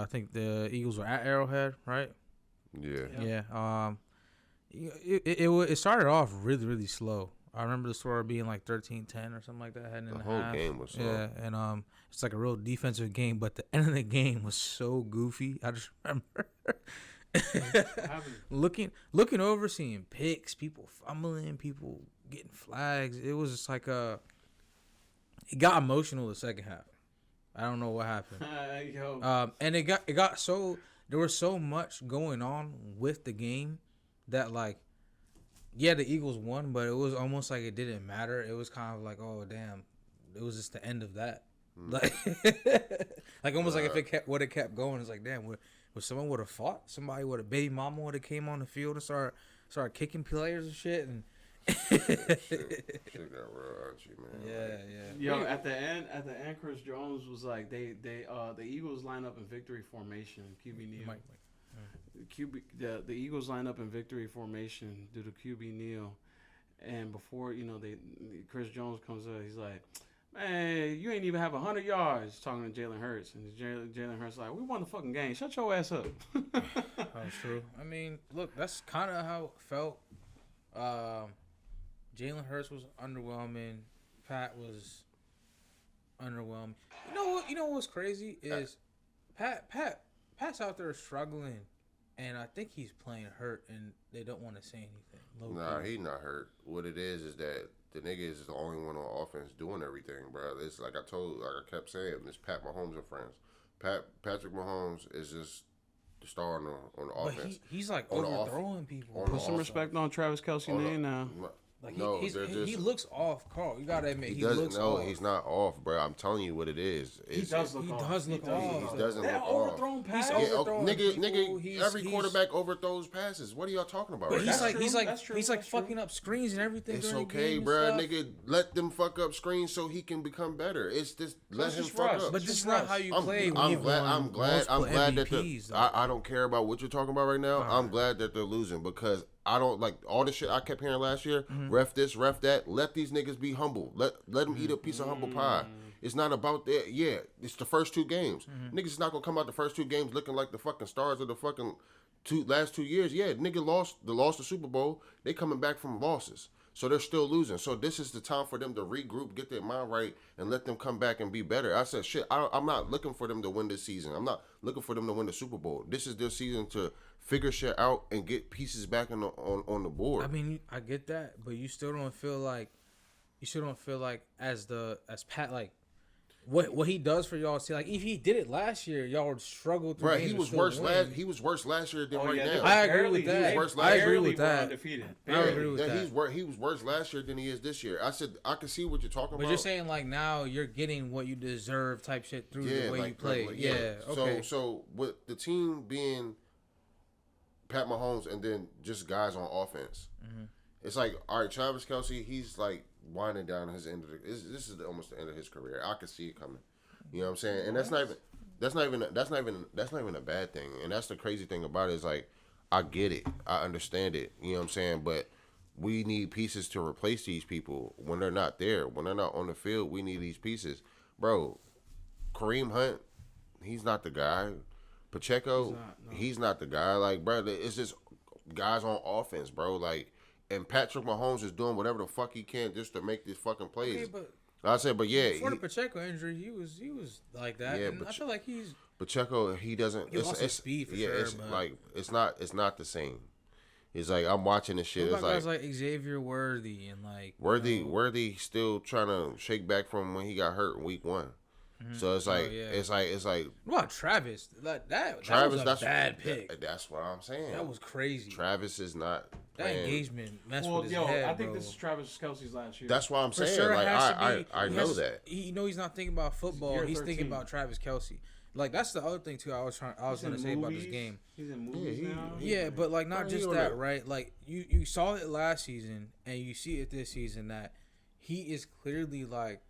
I think the Eagles were at Arrowhead, right? Yeah. Yeah. It started off really, really slow. I remember the score being like 13-10 or something like that. Heading in The the whole half. game was slow. Yeah, and it's like a real defensive game, but the end of the game was so goofy. I just remember looking over, seeing picks, people fumbling, people getting flags. It was just like it got emotional the second half. I don't know what happened. And it got so there was so much going on with the game that like, yeah, the Eagles won, but it was almost like it didn't matter. It was kind of like, oh damn, it was just the end of that. Like, like almost like if it would have kept going, it's like damn, would someone would have fought? Somebody would have baby mama would have came on the field and started kicking players and shit, and Shit got real archy, man. Yeah. Yo, at the end, Chris Jones was like, the Eagles line up in victory formation. QB kneel. Mike. The Eagles line up in victory formation due to QB kneel, and before Chris Jones comes up, he's like, "Man, you ain't even have 100 yards." Talking to Jalen Hurts, and Jalen Hurts like, "We won the fucking game. Shut your ass up." That's true. I mean, look, that's kind of how it felt. Jalen Hurts was underwhelming. Pat was underwhelming. You know what's crazy is Pat's out there struggling, and I think he's playing hurt, and they don't want to say anything. Nah, he not hurt. What it is that the nigga is the only one on offense doing everything, bro. It's like I kept saying, it's Pat Mahomes and friends. Patrick Mahomes is just the star on the offense. But he's like overthrowing people. Put some respect on Travis Kelce's name now. Like he looks off, Carl. You gotta admit he looks off. No, he's not off, bro. I'm telling you what it is. He does look off. He doesn't That look overthrown off. pass. He's overthrowing Nigga, people. every quarterback overthrows passes. What are y'all talking about? But right now? he's like fucking up screens and everything. It's during the okay, game bro. and stuff. Nigga, let them fuck up screens so he can become better. It's just let him just fuck rush. up. But this is not how you play. I'm glad that MVPs, I don't care about what you're talking about right now. I'm glad that they're losing because I don't like all the shit I kept hearing last year. Ref this, ref that. Let these niggas be humble. Let them eat a piece of humble pie. It's not about that. Yeah, it's the first two games. Niggas is not gonna come out the first two games looking like the fucking stars of the fucking last 2 years. Yeah, nigga lost the Super Bowl. They coming back from losses. So they're still losing. So this is the time for them to regroup, get their mind right, and let them come back and be better. I said, shit, I'm not looking for them to win this season. I'm not looking for them to win the Super Bowl. This is their season to figure shit out and get pieces back on the board. I mean, I get that, but you still don't feel like as Pat, like what he does for y'all. See, like if he did it last year, y'all would struggle through. Right, he was worse last year than right now. I agree with that. He was worse I last agree year. with that. Undefeated. I agree with that. He was worse last year than he is this year. I said I can see what you're talking about. But you're saying like now you're getting what you deserve type shit through the way you play. Okay. So with the team being Pat Mahomes and then just guys on offense, it's like, all right, Travis Kelce, he's like winding down his end of this is almost the end of his career. I can see it coming. You know what I'm saying? And that's not even a bad thing. And that's the crazy thing about it is like I get it. I understand it. You know what I'm saying? But we need pieces to replace these people when they're not there. When they're not on the field, we need these pieces. Bro, Kareem Hunt, he's not the guy. Pacheco, he's not the guy. Like, bro, it's just guys on offense, bro. Like, and Patrick Mahomes is doing whatever the fuck he can just to make these fucking plays. Okay, but I said, but yeah, before the Pacheco injury, he was like that. Yeah, and I feel like he's Pacheco. He doesn't. He lost his speed for sure. It's like it's not the same. It's like I'm watching this shit. What about it's guys like Xavier Worthy and like Worthy still trying to shake back from when he got hurt in week 1. So it's like it's like. What about Travis? Like that. Travis, that was a bad pick. That's what I'm saying. That was crazy. Travis is not. That engagement messed with his head, I think bro. this is Travis Kelce's last year. That's why I'm For saying. sure, like I know that. He's not thinking about football. He's thinking about Travis Kelce. Like that's the other thing too. I was gonna say about this game. He's in movies now. Yeah, but like not just that, right? Like you saw it last season, and you see it this season that he is clearly like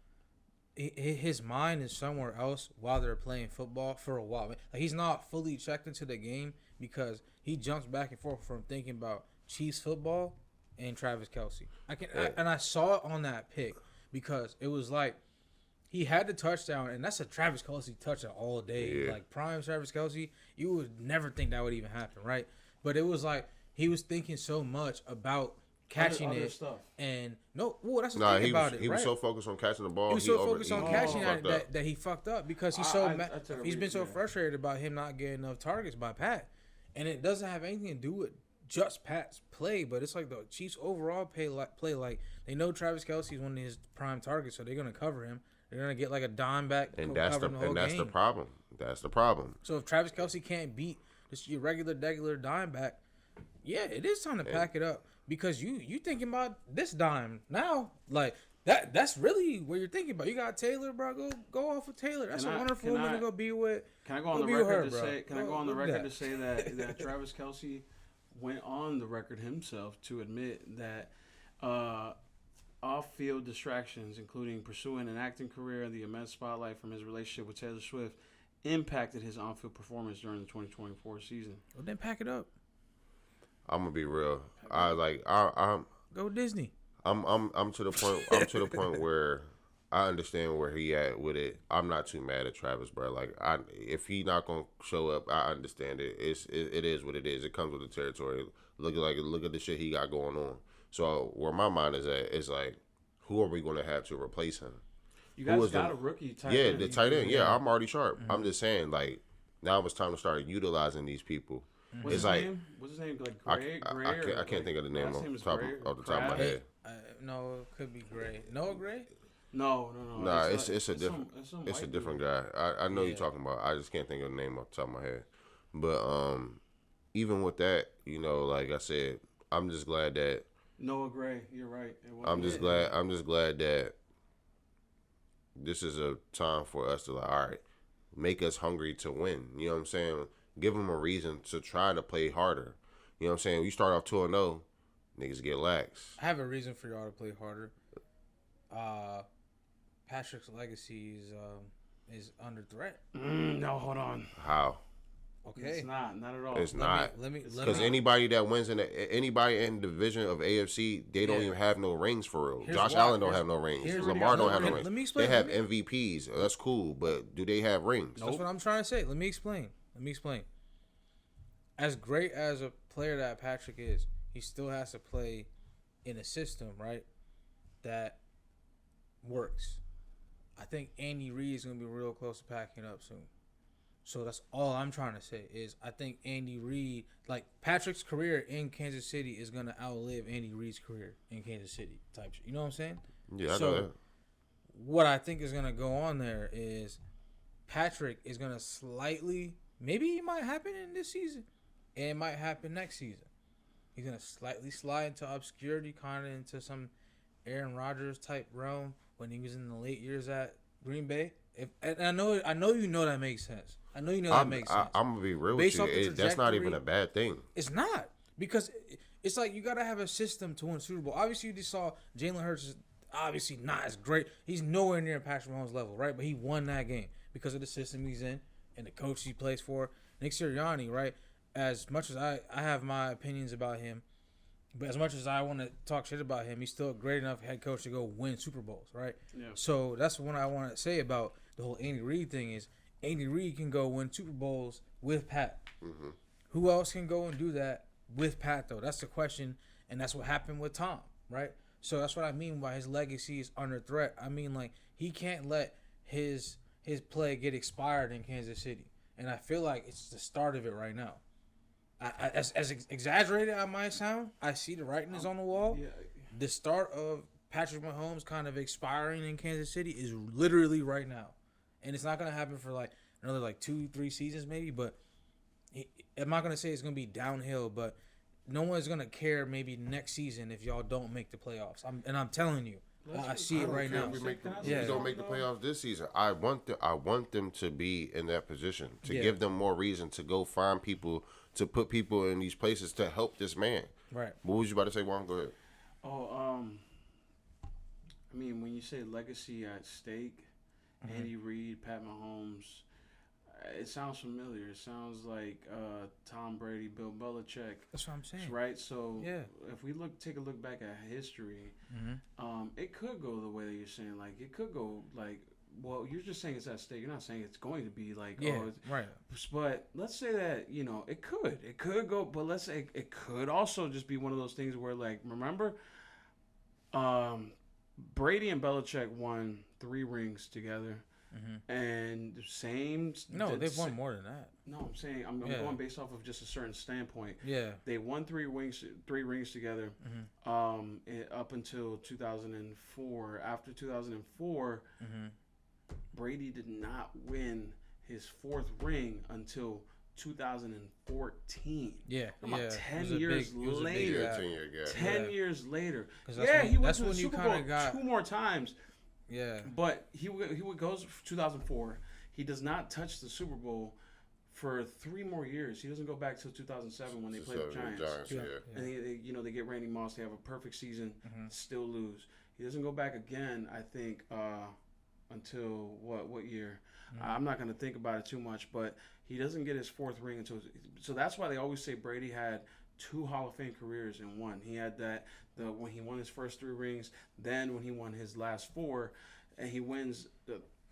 his mind is somewhere else while they're playing football for a while. Like he's not fully checked into the game because he jumps back and forth from thinking about Chiefs football and Travis Kelce. I saw it on that pick because it was like he had the touchdown, and that's a Travis Kelce touchdown all day. Yeah. Like prime Travis Kelce, you would never think that would even happen, right? But it was like he was thinking so much about catching other it stuff. And that's the thing about it. He was so focused on catching the ball. He was so focused on catching that that he fucked up because he's he's been so frustrated about him not getting enough targets by Pat, and it doesn't have anything to do with just Pat's play, but it's like the Chiefs overall play like they know Travis Kelce is one of his prime targets, so they're gonna cover him. They're gonna get like a dime back, and that's the problem. That's the problem. So if Travis Kelce can't beat just your regular dime back, yeah, it is time to pack it up because you thinking about this dime now, like that's really what you're thinking about. You got Taylor, bro. Go off with Taylor. That's a wonderful woman to go be with. Can I go on the record to say? Can I go on the record to say that Travis Kelce went on the record himself to admit that Off-field distractions, including pursuing an acting career and the immense spotlight from his relationship with Taylor Swift, impacted his on-field performance during the 2024 season. Well, then pack it up. I'm gonna be real. Go Disney. I'm to the point. I'm to the point where I understand where he at with it. I'm not too mad at Travis, bro. Like, if he not gonna show up, I understand it. It is what it is. It comes with the territory. Look at the shit he got going on. So where my mind is at is like, who are we gonna have to replace him? You guys got a rookie tight Yeah, end. the tight end. Yeah, I'm already sharp. I'm just saying, like, now it's time to start utilizing these people. What's his like name? What's his name? Like I can't think of the name off the top of my head. No, it could be Gray. Noah Gray? No. Nah, it's a different guy. I know you're talking about. I just can't think of the name off the top of my head. But even with that, like I said, I'm just glad that Noah Gray. You're right. I'm just glad that this is a time for us to, like, all right, make us hungry to win. You know what I'm saying? Give them a reason to try to play harder. You know what I'm saying? You start off 2-0, niggas get lax. I have a reason for y'all to play harder. Patrick's legacy is under threat. No, hold on. How? Okay, It's not at all. It's not. Let me. Because anybody that wins anybody in the division of AFC, they don't even have no rings for real. Here's Josh why. Allen don't have no rings. Lamar don't have no rings. Let me explain. They have MVPs. That's cool, but do they have rings? That's what I'm trying to say. Let me explain. As great as a player that Patrick is, he still has to play in a system, right, that works. I think Andy Reid is going to be real close to packing up soon. So that's all I'm trying to say is I think Andy Reid, like Patrick's career in Kansas City is going to outlive Andy Reid's career in Kansas City type shit. You know what I'm saying? Yeah, I know that. What I think is going to go on there is Patrick is going to slightly, maybe it might happen in this season, and it might happen next season. He's going to slightly slide into obscurity, kind of into some Aaron Rodgers type realm when he was in the late years at Green Bay. And I know you know that makes sense. I know you know that makes sense. I'm gonna be real Based with off the you. That's not even a bad thing. It's not, because it's like you gotta have a system to win Super Bowl. Obviously, you just saw Jalen Hurts is obviously not as great. He's nowhere near Patrick Mahomes' level, right? But he won that game because of the system he's in and the coach he plays for. Nick Sirianni, right? As much as I have my opinions about him, but as much as I want to talk shit about him, he's still a great enough head coach to go win Super Bowls, right? Yeah. So that's what I want to say about the whole Andy Reid thing is Andy Reid can go win Super Bowls with Pat. Mm-hmm. Who else can go and do that with Pat, though? That's the question, and that's what happened with Tom, right? So that's what I mean by his legacy is under threat. I mean, like, he can't let his play get expired in Kansas City, and I feel like it's the start of it right now. As exaggerated I might sound, I see the writing is on the wall. Yeah. The start of Patrick Mahomes kind of expiring in Kansas City is literally right now. And it's not going to happen for like another like 2-3 seasons maybe, but I'm not going to say it's going to be downhill, but no one's going to care maybe next season if y'all don't make the playoffs. I'm telling you. I see it right now. We don't make the playoffs this season. I want them to be in that position to give them more reason to go find people, to put people in these places to help this man. Right. What was you about to say, Juan? Go ahead. I mean, when you say legacy at stake, Andy Reid, Pat Mahomes, it sounds familiar. It sounds like Tom Brady, Bill Belichick. That's what I'm saying. Right? So if we take a look back at history, it could go the way that you're saying. Like, it could go like, well, you're just saying it's at stake. You're not saying it's going to be like, right. But let's say that, it could go, but let's say it could also just be one of those things where, like, remember, Brady and Belichick won 3 rings together. And the same. No, they've won more than that. No, I'm saying I'm going based off of just a certain standpoint. Yeah, they won 3 rings together. Up until 2004. After 2004, Brady did not win his 4th ring until 2014. Yeah, about 10 years later. 10 years later. He went to the Super Bowl 2 more times. Yeah, but he goes for 2004. He does not touch the Super Bowl for 3 more years. He doesn't go back till 2007 when they played the Giants. Yeah. And they get Randy Moss. They have a perfect season, still lose. He doesn't go back again, I think, until what year? I'm not going to think about it too much, but he doesn't get his 4th ring until. So that's why they always say Brady had 2 Hall of Fame careers in one. He had when he won his first 3 rings, then when he won his last 4, and he wins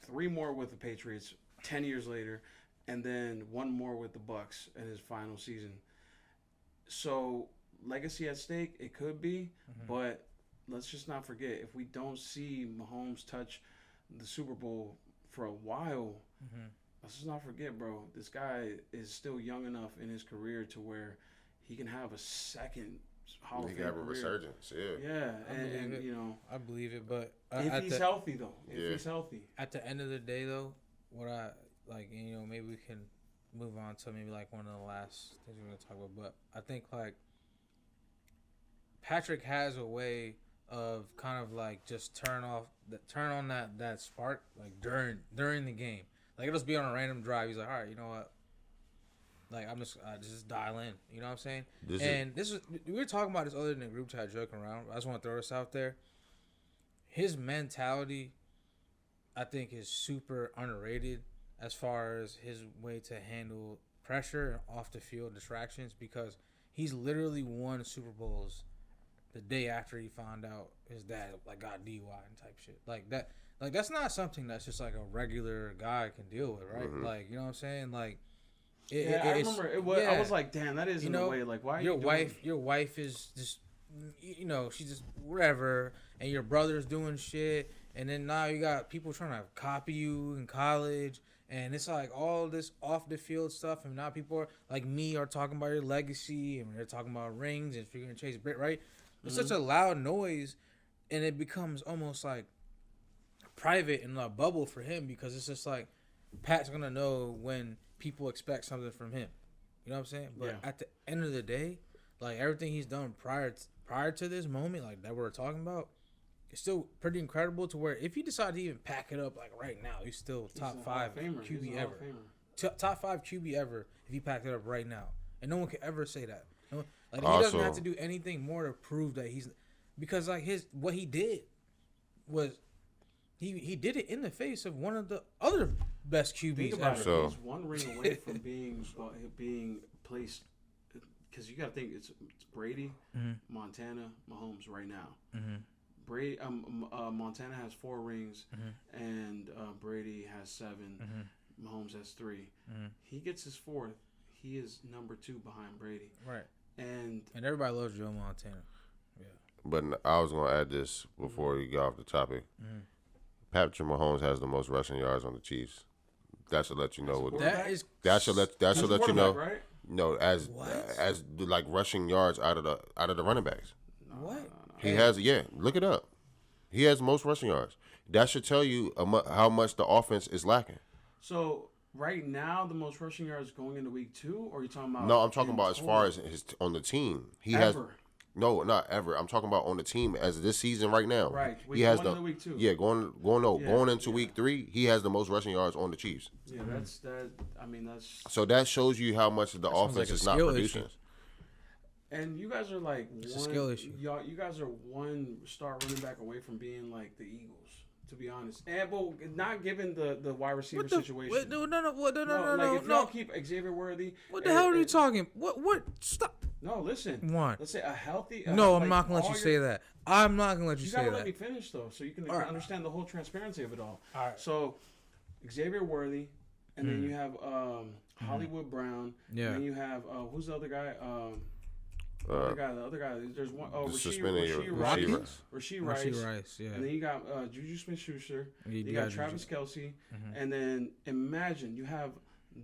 3 more with the Patriots 10 years later, and then 1 more with the Bucks in his final season. So legacy at stake, it could be, but let's just not forget, if we don't see Mahomes touch the Super Bowl for a while, let's just not forget, bro, this guy is still young enough in his career to where he can have a second Hall of Fame He can have a career. resurgence, Yeah, and you know, I believe it, but if he's healthy though, he's healthy. At the end of the day, though, what I like, you know, maybe we can move on to maybe like one of the last things we're gonna talk about. But I think like Patrick has a way of kind of like just turn on that spark like during the game. Like it'll just be on a random drive. He's like, all right, you know what? Like I'm just dial in. You know what I'm saying? We were talking about this other than the group chat joking around. I just want to throw this out there. His mentality, I think, is super underrated as far as his way to handle pressure and off the field distractions, because he's literally won Super Bowls the day after he found out his dad like got DUI and type shit. Like that's not something that's just like a regular guy can deal with, right? Like, you know what I'm saying? Like I remember it was. I was like, damn, that is in a way. Like, why are your wife is just, you know, she's just whatever, and your brother's doing shit, and then now you got people trying to copy you in college, and it's like all this off the field stuff, and now people are like me are talking about your legacy, and they're talking about rings, and if you're gonna chase Brit, right? It's such a loud noise, and it becomes almost like private in a bubble for him, because it's just like Pat's gonna know when people expect something from him. You know what I'm saying? But at the end of the day, like everything he's done prior to this moment, like that we're talking about, it's still pretty incredible to where if he decided to even pack it up like right now, he's still top 5 QB ever. Top 5 QB ever if he packed it up right now. And no one could ever say that. No, like he doesn't have to do anything more to prove that he's, because like what he did was he did it in the face of one of the other best QBs ever. He's 1 ring away from being placed, because you got to think it's Brady, Montana, Mahomes right now. Brady, Montana has 4 rings, and Brady has 7. Mahomes has 3. He gets his 4th. He is number 2 behind Brady. Right. And everybody loves Joe Montana. Yeah. But I was gonna add this before you get off the topic. Patrick Mahomes has the most rushing yards on the Chiefs. That should let you know. That should let you know. Right? No, as like rushing yards out of the running backs. What? He has, look it up. He has most rushing yards. That should tell you how much the offense is lacking. So right now, the most rushing yards going into week 2, or are you talking about? No, I'm talking about as far as his on the team. He has. No, not ever. I'm talking about on the team as this season right now. Right. He has into week 2. Yeah, going into week 3, he has the most rushing yards on the Chiefs. Yeah, that's. So that shows you how much the offense is not producing. Issue. And you guys are like a skill issue. You guys are 1 star running back away from being like the Eagles, to be honest. And but not given the wide receiver situation. No. Like if y'all keep Xavier Worthy. What the hell are you talking? What? Stop. No, listen. One. Let's say a healthy. No, I'm not gonna let you say that. I'm not gonna let you say that. You gotta let me finish though, so you can understand the whole transparency of it all. All right. So, Xavier Worthy, and then you have Hollywood Brown. Yeah. And then you have who's the other guy? The other guy. There's one. Oh, Rasheed Rice. Yeah. And then you got Juju Smith-Schuster. You got Travis Kelce. And then imagine you have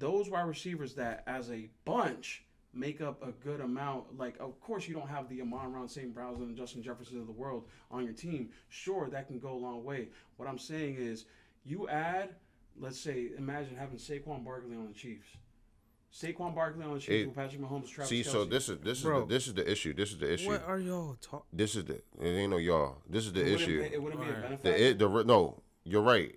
those wide receivers that, as a bunch, make up a good amount. Like, of course, you don't have the Amon-Ra St. Browns and Justin Jefferson of the world on your team. Sure, that can go a long way. What I'm saying is, you add, let's say, imagine having Saquon Barkley on the Chiefs. Saquon Barkley on the Chiefs with Patrick Mahomes, Travis Kelce. So this is the issue. This is the issue. What are y'all talking? It ain't no y'all. This is the issue. It wouldn't be a benefit. No, you're right.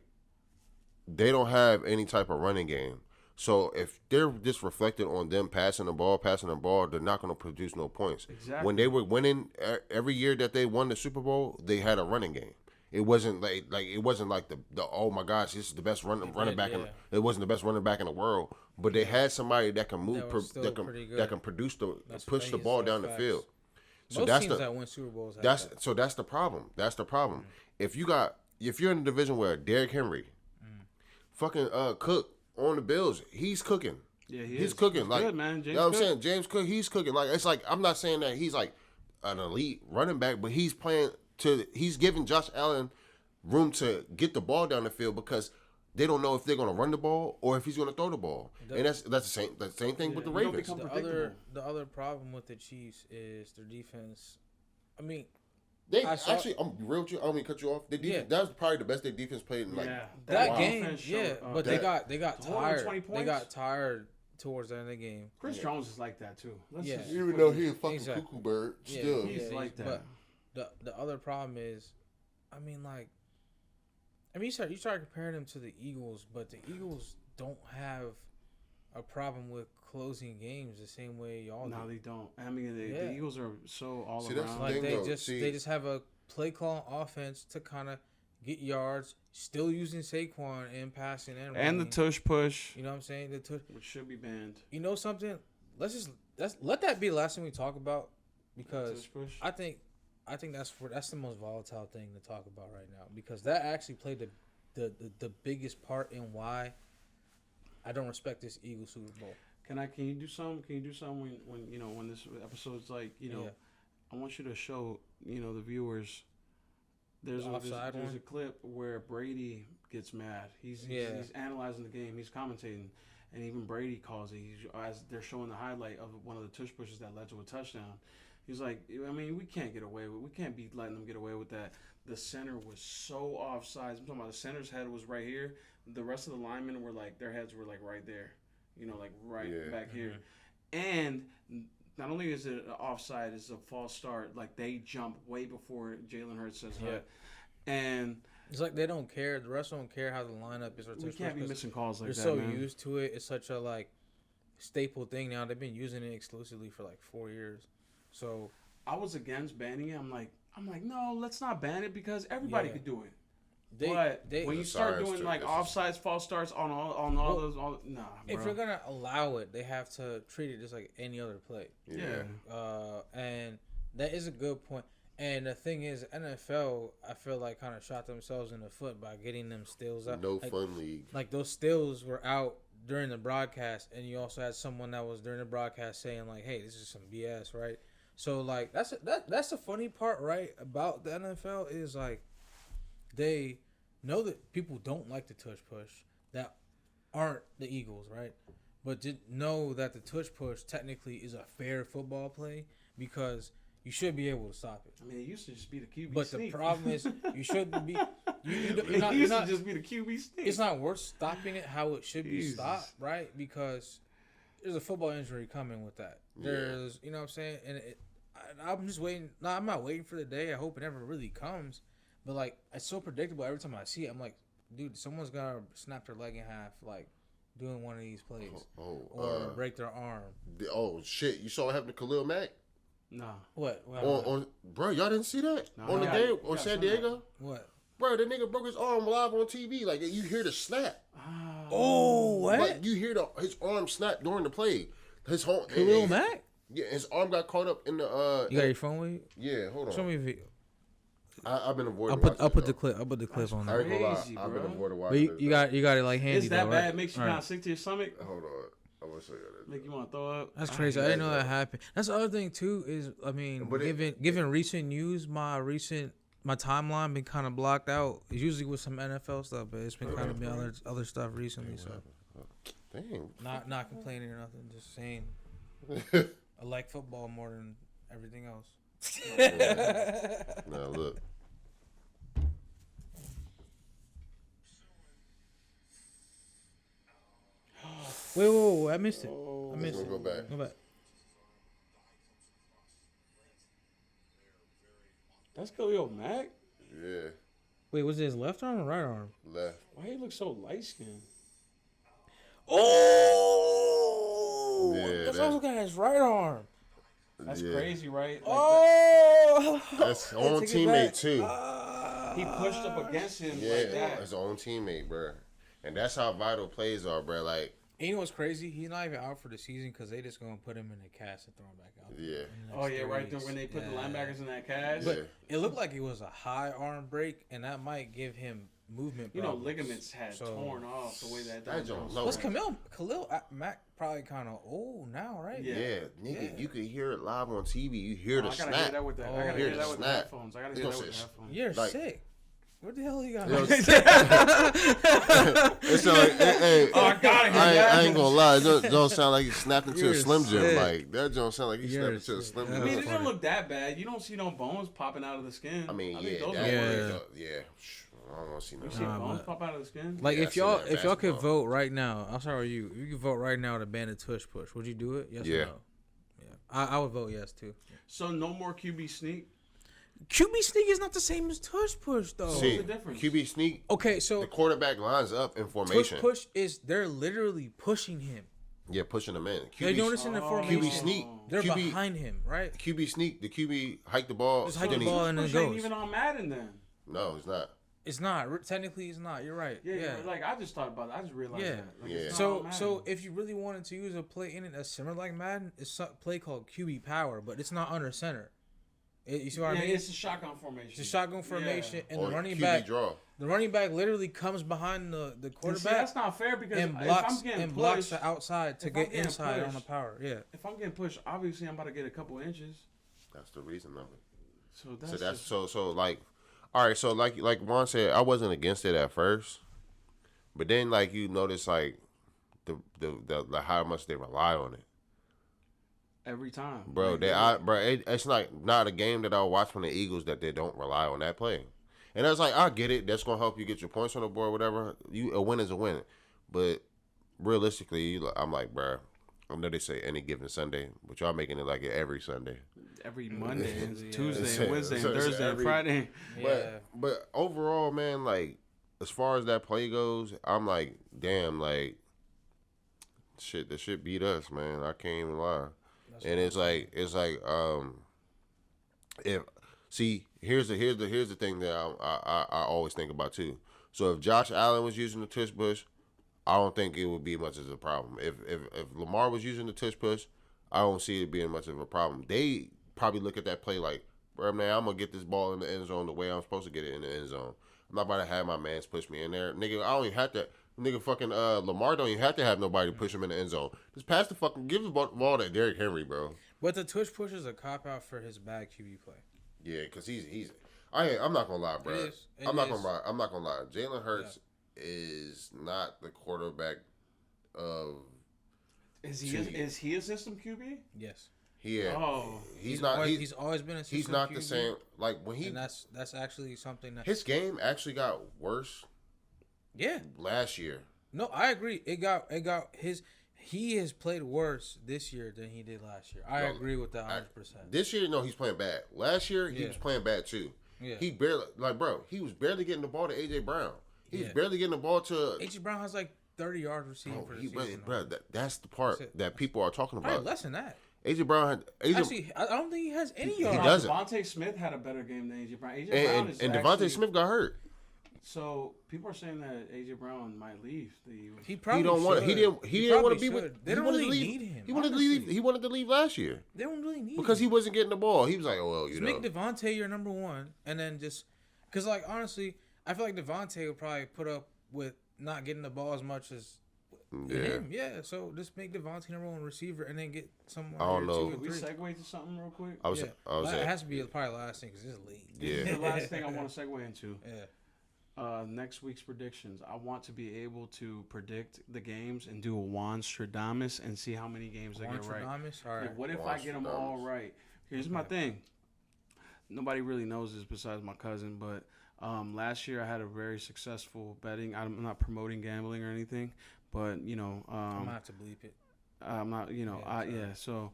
They don't have any type of running game. So if they're just reflected on them passing the ball, they're not going to produce no points. Exactly. When they were winning every year that they won the Super Bowl, they had a running game. It wasn't like it wasn't like the oh my gosh, this is the best running back. It wasn't the best running back in the world, but they had somebody that can move, that can push the ball down the field. So most teams that win Super Bowls. So that's the problem. That's the problem. If you're in a division where Derrick Henry, fucking Cook on the Bills, he's cooking. Yeah, he's cooking. He's like, good, man. You know what I'm saying? James Cook, he's cooking. Like, it's like, I'm not saying that he's like an elite running back, but he's giving Josh Allen room to get the ball down the field because they don't know if they're going to run the ball or if he's going to throw the ball. And that's the same thing with the Ravens. The other problem with the Chiefs is their defense. I mean, I'm real with you. I don't mean to cut you off. That was probably the best their defense played in that game. But they got tired. They got tired towards the end of the game. Chris Jones is like that too. Even though he's a fucking cuckoo bird, still he's like that. But the other problem is, you start comparing them to the Eagles, but the Eagles don't have a problem with closing games the same way y'all do. No, they don't. I mean, the Eagles are so all around. That's the thing, they just have a play call offense to kind of get yards, still using Saquon and passing and running. The tush push. You know what I'm saying? The tush, which should be banned. You know something? Let's let that be the last thing we talk about, because I think that's the most volatile thing to talk about right now, because that actually played the biggest part in why I don't respect this Eagles Super Bowl. Can you do something? Can you do something when this episode's like, I want you to show, the viewers. There's a clip where Brady gets mad. He's analyzing the game. He's commentating, and even Brady calls it. As they're showing the highlight of one of the tush pushes that led to a touchdown. He's like, I mean, we can't get away with. We can't be letting them get away with that. The center was so offsides. I'm talking about the center's head was right here. The rest of the linemen were like, their heads were like right there. Back here. And not only is it an offside, it's a false start. Like, they jump way before Jalen Hurts says hut. And it's like they don't care. The rest don't care how the lineup is. We can't be missing calls like that, They're so man. used to it. It's such a staple thing now. They've been using it exclusively for 4 years. So I was against banning it. I'm like, no, let's not ban it because everybody could do it. But when you start doing offsides, false starts on all those, nah, bro. If you're gonna allow it, they have to treat it just like any other play. Yeah. And that is a good point. And the thing is, NFL, I feel like kind of shot themselves in the foot by getting them stills out. No fun league. Like, those stills were out during the broadcast, and you also had someone that was during the broadcast saying hey, this is some BS, right? So that's the funny part, right, about the NFL is they know that people don't like the tush push that aren't the Eagles, right? But did know that the tush push technically is a fair football play because you should be able to stop it. I mean, it used to just be the QB but sneak. The problem is you shouldn't be. It used to just be the QB sneak. It's not worth stopping it how it should be stopped, right? Because there's a football injury coming with that. There's, you know what I'm saying? And I'm just waiting. No, I'm not waiting for the day. I hope it never really comes. But it's so predictable. Every time I see it, I'm like, dude, someone's gonna snap their leg in half, doing one of these plays, or break their arm. Oh shit! You saw what happened to Khalil Mack? Nah. What? Bro, y'all didn't see that on the game on San Diego? What? Bro, the nigga broke his arm live on TV. You hear the snap. Oh, what? You hear his arm snap during the play. Khalil Mack? Yeah, his arm got caught up in the. You got your phone with you? Yeah, hold on. Show me a video. I've been avoiding. I'll put the clip. I'll put the clip on there. I ain't gonna lie. I've been avoiding watching. But you got it handy. Is that though, bad? right? It makes you kind of sick to your stomach. Hold on. I'm gonna show you that. Make you want to throw up. That's crazy. I didn't know that happened. That's the other thing too. Is given recent news, my timeline been kind of blocked out. It's usually with some NFL stuff, but it's been kind of been other stuff recently. So, dang. Not complaining or nothing. Just saying. I like football more than everything else. Now look. Wait, I missed it. I missed it. Go back. That's Khalil Mack? Yeah. Wait, was it his left arm or right arm? Left. Why he look so light skinned? Oh, Yeah, that's that- also got his right arm. That's Yeah. crazy, right? Like Oh, That's his own Take it teammate back. too. he pushed up against him Yeah, like that. his own teammate, bro. And that's how vital plays are, bro. Like, And you know what's crazy? He's not even out for the season because they just gonna put him in the cast and throw him back out. yeah. in the Oh next yeah, 3 right there weeks. when they put the Yeah. linebackers in that cast. Yeah. But it looked like it was a high arm break, and that might give him movement. You know, problems. ligaments had So- torn off the way that. That joint low. What's Khalil Mack probably kind of old now, right? Yeah. Yeah, nigga, Yeah. you could hear it live on TV. You hear the I gotta snap. hear that with the. I gotta Oh, hear hear that the with the snap. headphones. I gotta It's hear that gonna with the say- headphones. You're Like- sick. What the hell you got? You know, it's like, hey, Oh, I gotta hear I that. ain't gonna lie. It don't sound like he snapped into You're a Slim Jim. sick. Like that don't sound like he You're snapped into a sick. Slim I Jim. mean, it That's didn't look that bad. You don't see no bones popping out of the skin. I mean, think yeah, those that, are Yeah. weird. yeah. I don't want to see no. You see Nah, bones but- pop out of the skin? Like Yeah, I if seen y'all that in if y'all could basketball. vote right now, I'm sorry, you could vote right now to ban the tush push. Would you do it? Yes Yeah. or no? Yeah, I would vote yes too. So no more QB sneak. QB sneak is not the same as tush push though. See, the difference? QB sneak. Okay, so The quarterback lines up in tush formation. push is they're literally pushing him. Yeah, pushing him in. They're doing this in the Oh. formation. QB sneak. They're QB behind him, right? QB sneak. The QB hike the ball. Just hike then the he- ball and then Push it ain't goes. even on Madden then. No, it's not. It's not technically. It's not. You're right. Yeah, Yeah. like I just thought about it. I just realized Yeah. that. Like, Yeah. it's not So on so Madden. if you really wanted to use a play in it that's similar like Madden, it's a play called QB power, but it's not under center. You see what yeah, I mean? it's a shotgun formation. It's a shotgun formation, and Or the running QB back, draw. the running back literally comes behind the And see, quarterback that's not fair because and if blocks I'm getting and blocks pushed, the outside to if I'm get getting inside on the pushed- power. Yeah. if I'm getting pushed, obviously I'm about to get a couple inches. That's the reason of it. So that's, So that's just, so like, all right. So like Juan said, I wasn't against it at first, but then like you notice like the how much they rely on it, every time, bro. Like, It's like not a game that I'll watch from the Eagles that they don't rely on that play. And I was like, I get it. That's gonna help you get your points on the board, whatever. A win is a win, but realistically, I'm like, bro. I know they say any given Sunday, but y'all making it like every Sunday. every Monday, and Yeah. Tuesday, and Wednesday, and So it's Thursday, and every- Friday. Yeah. But overall, man, like as far as that play goes, I'm like, damn, like shit, the shit beat us, man. I can't even lie. And it's like if see, here's the thing that I always think about too. So if Josh Allen was using the tush push, I don't think it would be much of a problem. If Lamar was using the tush push, I don't see it being much of a problem. They probably look at that play like, bro, man, I'm gonna get this ball in the end zone the way I'm supposed to get it in the end zone. I'm not about to have my mans push me in there, nigga. I don't even have to. Nigga, fucking Lamar don't even have to have nobody push him in the end zone. Just pass the fucking, give the ball to Derrick Henry, bro. But the tush push is a cop out for his bad QB play. Yeah, cause he's. I'm not gonna lie, bro. It is. It I'm not is. gonna lie. I'm not gonna lie. Jalen Hurts is not the quarterback of. Is Jeez. he a system QB? Yes. Oh, He's not. He's always been a He's system not the QB, same. Like when he and that's actually something that. his game actually got worse Yeah. last year. No, I agree. It got his. He has played worse this year than he did last year. I No, agree with that 100%. This year, no, he's playing bad. Last year, he Yeah. was playing bad too. Yeah. He barely, like, bro, he was barely getting the ball to AJ Brown. He was Yeah. barely getting the ball to. AJ Brown has like 30 yards receiving for the season. Bro, that's the part That's it. that people are talking Probably about. less than that. AJ Brown had Actually, I don't think he has any He yards. doesn't. Devontae Smith had a better game than AJ Brown. AJ Brown and is Devontae actually, Smith got hurt. So people are saying that AJ Brown might leave the Eagles. He probably He don't want. should. He didn't want probably to be with. should. They he don't wanted really to leave. need him. He wanted to honestly. leave. He wanted to leave last year They don't really need because him. he wasn't getting the ball. He was like, oh well, you Just know. make Devontae your number one, and then just because, like, honestly, I feel like Devontae will probably put up with not getting the ball as much as him. Yeah, so just make Devontae number one receiver, and then get someone. I don't here, know. two Can and we three. segue to something real quick? I was. Yeah, I was. it has to be probably last thing because it's late. The Yeah. last thing I want to segue into. Yeah. Next week's predictions. I want to be able to predict the games and do a Juan Stradamus and see how many games I get right. Juan All Yeah, right. what if Juan I get them all Stradamus. right? Here's my thing. Nobody really knows this besides my cousin, but last year I had a very successful betting. I'm not promoting gambling or anything, but you know, I'm gonna have to bleep it. I'm not, you know, Yeah, So,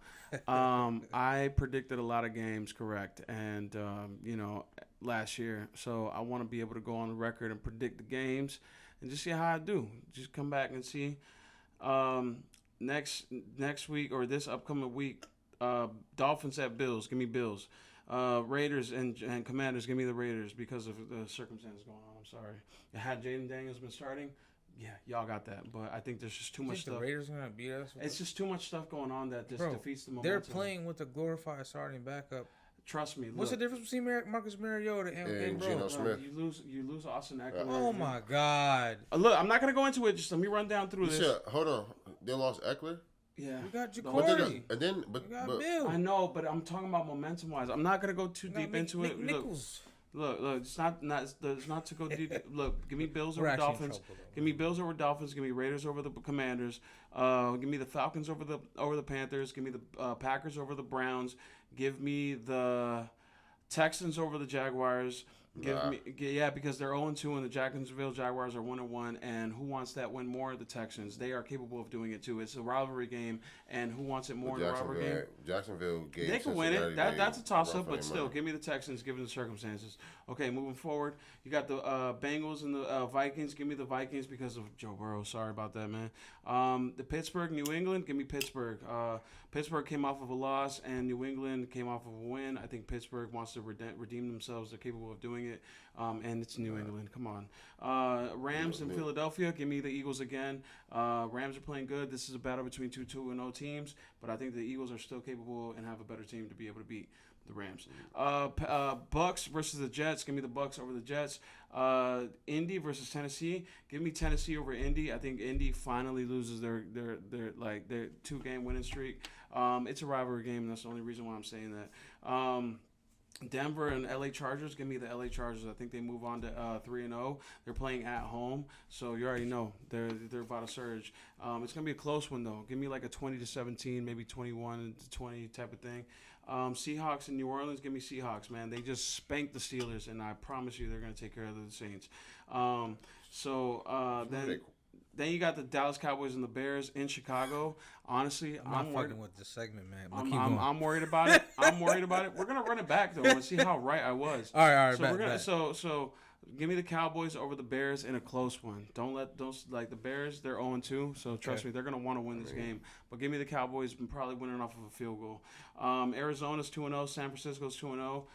I predicted a lot of games correct, and you know, last year. So I want to be able to go on the record and predict the games, and just see how I do. Just come back and see. Next week or this upcoming week, Dolphins at Bills. Give me Bills. Raiders and Commanders. Give me the Raiders because of the circumstances going on. I'm sorry. Had Jaden Daniels been starting, yeah, y'all got that. But I think there's just too much stuff. The Raiders are gonna beat us. It's just too much stuff going on that just defeats the momentum. They're playing with a glorified starting backup. Trust me. What's the difference between Marcus Mariota and Geno Smith? You lose Austin Eckler. Oh my God! Look, I'm not gonna go into it. Just let me run down through this. Hold on. They lost Eckler. Yeah, we got But Jacory. we got Bill. I know, but I'm talking about momentum wise. I'm not gonna go too deep into it. Look, it's not to go deep. Look, give me Bills over Dolphins. Give me Bills over Dolphins. Give me Raiders over the Commanders. Give me the Falcons over the Panthers. Give me the Packers over the Browns. Give me the Texans over the Jaguars. Because they're 0-2 and the Jacksonville Jaguars are 1-1. And who wants that win more? The Texans. They are capable of doing it too. It's a rivalry game, and who wants it more in the rivalry game? Jacksonville game. They can win it. That's a toss-up, but still, give me the Texans given the circumstances. Okay, moving forward, you got the Bengals and the Vikings. Give me the Vikings because of Joe Burrow. Sorry about that, man. The Pittsburgh, New England. Give me Pittsburgh. Pittsburgh came off of a loss, and New England came off of a win. I think Pittsburgh wants to redeem themselves. They're capable of doing it, and it's New England. Come on. Rams and Philadelphia. Give me the Eagles again. Rams are playing good. This is a battle between two 2-0 teams, but I think the Eagles are still capable and have a better team to be able to beat the Rams. Bucks versus the Jets. Give me the Bucks over the Jets. Indy versus Tennessee. Give me Tennessee over Indy. I think Indy finally loses their 2-game winning streak. It's a rivalry game, and that's the only reason why I'm saying that. Denver and LA Chargers. Give me the LA Chargers. I think they move on to 3-0. They're playing at home, so you already know they're about to surge. It's gonna be a close one though. Give me like a 20-17, maybe 21-20 type of thing. Seahawks in New Orleans. Give me Seahawks, man. They just spanked the Steelers, and I promise you they're gonna take care of the Saints. Then you got the Dallas Cowboys and the Bears in Chicago. Honestly, I'm not fucking with this segment, man. I'm worried about it. We're gonna run it back though and see how right I was. All right. So give me the Cowboys over the Bears in a close one. Don't the Bears. They're 0-2, so trust me, they're gonna want to win this game. But give me the Cowboys, probably winning off of a field goal. Arizona's 2-0. San Francisco's 2-0.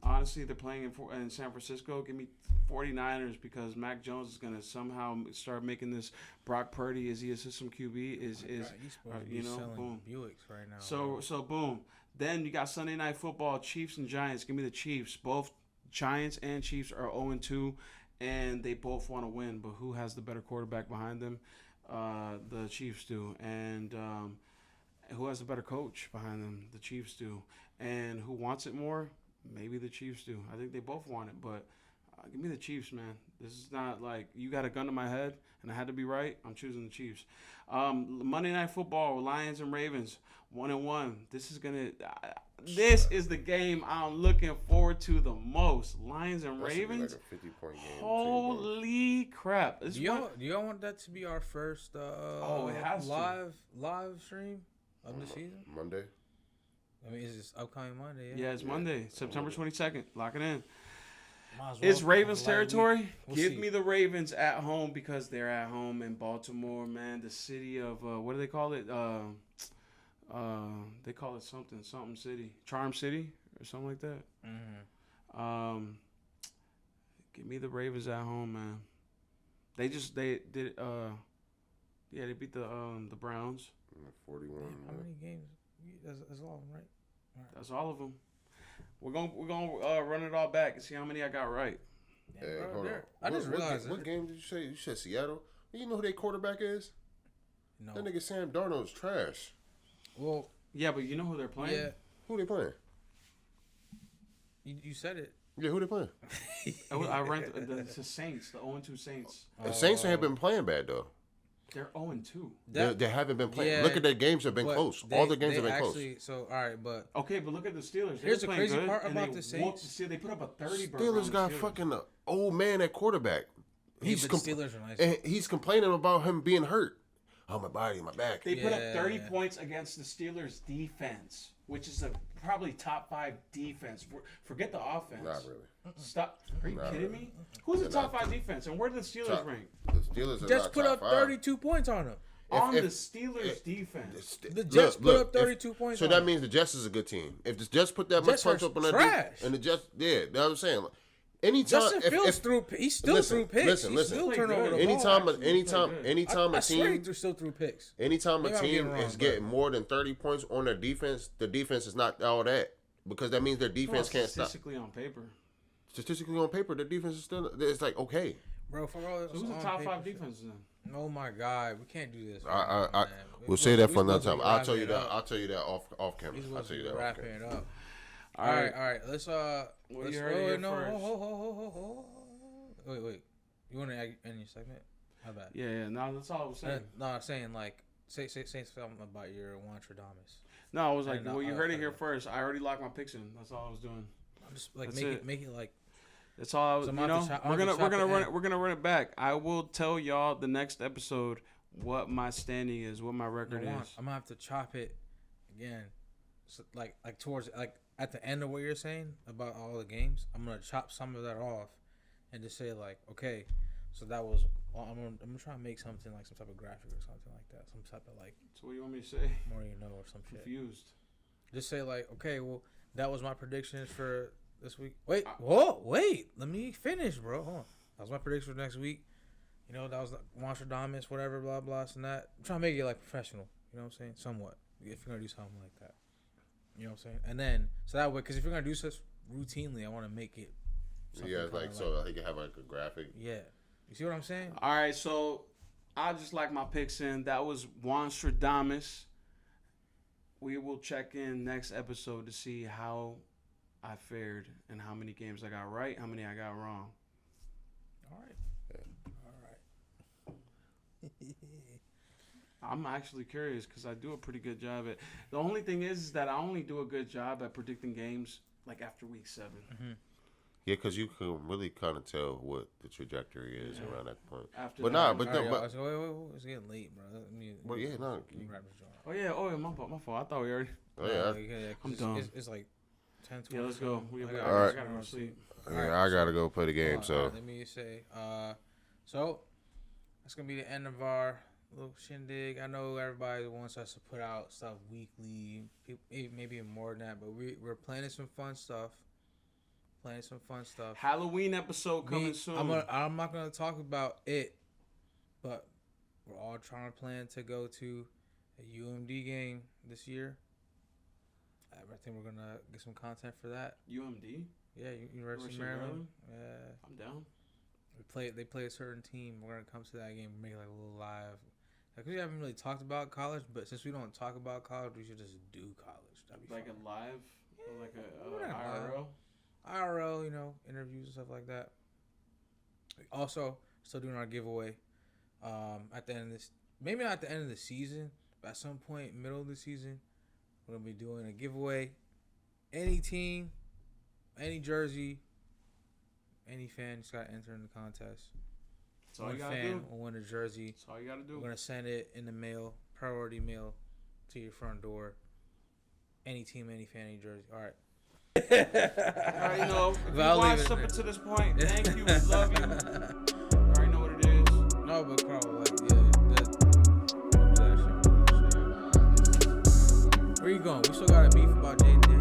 Honestly, they're playing in San Francisco. Give me 49ers because Mac Jones is going to somehow start making this Brock Purdy. Is he a system QB? He's supposed to be selling boom. Buicks right now. So boom. Then you got Sunday Night Football, Chiefs and Giants. Give me the Chiefs. Both Giants and Chiefs are 0-2, and they both want to win. But who has the better quarterback behind them? The Chiefs do. And who has the better coach behind them? The Chiefs do. And who wants it more? Maybe the Chiefs do. I think they both want it, but give me the Chiefs, man. This is not like you got a gun to my head and I had to be right. I'm choosing the Chiefs. Monday Night Football, Lions and Ravens, 1-1. This is the game I'm looking forward to the most. Lions and Ravens. Like a 50-point game. Holy crap! Do y'all want that to be our first it has live stream of the season? Monday. I mean, it's just upcoming Monday. Yeah, it's Monday, September 22nd. Lock it in. Well, It's Ravens territory. We'll Give see. me the Ravens at home because they're at home in Baltimore, man. The city of what do they call it? They call it something city, Charm City or something like that. Mm-hmm. Give me the Ravens at home, man. They beat the Browns. 41. How many games? That's all of them, right? That's all of them. We're gonna run it all back and see how many I got right. Hey, hold on. I just realized what game did you say? You said Seattle. You know who their quarterback is? No. That nigga Sam Darnold's trash. Well, yeah, but you know who they're playing? Yeah. Who they playing? You said it. Yeah, who they playing? I ranked the Saints, the 0-2 Saints. The Saints have been playing bad though. They're 0-2. They haven't been playing. Yeah, Look at their games have been close. All the games have been close. So all right, but Okay, but look at the Steelers. Here's the playing crazy good, part and about they the Saints. They put up a 30. Steelers got fucking an old man at quarterback. the Steelers are nice. And he's complaining about him being hurt. Oh, my body, my back. They put up 30 points against the Steelers defense, which is probably top 5 defense. Forget the offense. Not really. Stop. Are you kidding really. me? Who's the top 5 defense, and where do the Steelers rank? The Steelers are Just not put top up 5. 32 points on them. On the Steelers' defense. The Jets put up 32 points. So that means the Jets is a good team. If the Jets put that much punch up on that trash. and the Jets, yeah, that's what I'm saying. Anytime, Justin Fields threw, he's still threw picks. He's still turning over the anytime ball. a team, he still threw picks. anytime Maybe a I'm team getting wrong, is getting more than 30 points on their defense, the defense is not all that because that means their defense can't stop. Statistically on paper, their defense is still. It's like okay. Bro, for all who's the top 5 defenses then? Oh my God, we can't do this. We'll say that for another time. I'll tell you that. I'll tell you that off camera. I'll tell you that. Wrapping it up. All All right. Let's you heard it here first. Wait. You want to end your segment? How bad? Yeah. No, that's all I was saying. No, I'm saying like say something about your Juanstradamus. No, I was like, well, you heard it here first. I already locked my picks in. That's all I was doing. I'm just like That's make it like. That's all I was. We're gonna run it back. I will tell y'all the next episode what my standing is, what my record is. I'm gonna have to chop it again, so like towards like at the end of what you're saying about all the games. I'm gonna chop some of that off, and just say like, okay, so that was. Well, I'm gonna try and make something like some type of graphic or something like that. Some type of like. So what do you want me to say? More you know or some shit. Confused. Just say like, okay, well, that was my predictions for this week. Wait, let me finish, bro. Hold on. That was my prediction for next week. You know, that was like Monstradamus, whatever, blah, blah, and that. I'm trying to make it like professional. You know what I'm saying? Somewhat. If you're gonna do something like that. You know what I'm saying? And then so that way, because if you're gonna do such routinely, I want to make it. Yeah, like so he can have like a graphic. Yeah. You see what I'm saying? All right, so I just like my picks in. That was Juanstradamus. We will check in next episode to see how I fared and how many games I got right, how many I got wrong. All right. I'm actually curious because I do a pretty good job at. The only thing is that I only do a good job at predicting games like after week 7. Mm-hmm. Yeah, because you can really kind of tell what the trajectory is around that point. After but that, nah, but All right, no, but wait, it's getting late, bro. well, yeah, no. Oh yeah, my fault. I thought we already. Oh yeah, I'm done. It's like 10, 20. Yeah, let's go. All right. I gotta go to sleep. I gotta go play the game. So let me say, so that's gonna be the end of our little shindig. I know everybody wants us to put out stuff weekly, maybe more than that, but we're planning some fun stuff. Halloween episode coming soon. I'm not gonna talk about it, but we're all trying to plan to go to a UMD game this year. I think we're gonna get some content for that. UMD? Yeah, University of Maryland. Yeah, I'm down. They play a certain team. We're gonna come to that game and make like a little live. Like we haven't really talked about college, but since we don't talk about college, we should just do college. That'd be like fun. A live, like a IRL. IRL, interviews and stuff like that. Also, still doing our giveaway. At the end of this, maybe not at the end of the season, but at some point, middle of the season, we're gonna be doing a giveaway. Any team, any jersey, any fan just gotta enter in the contest. That's all you gotta do. Will win a jersey. That's all you gotta do. We're gonna send it in the mail, priority mail, to your front door. Any team, any fan, any jersey. All right. All right, if you watched up until this point, thank you, we love you. You already know what it is. No, but Carl, where you going? We still got a beef about J&J.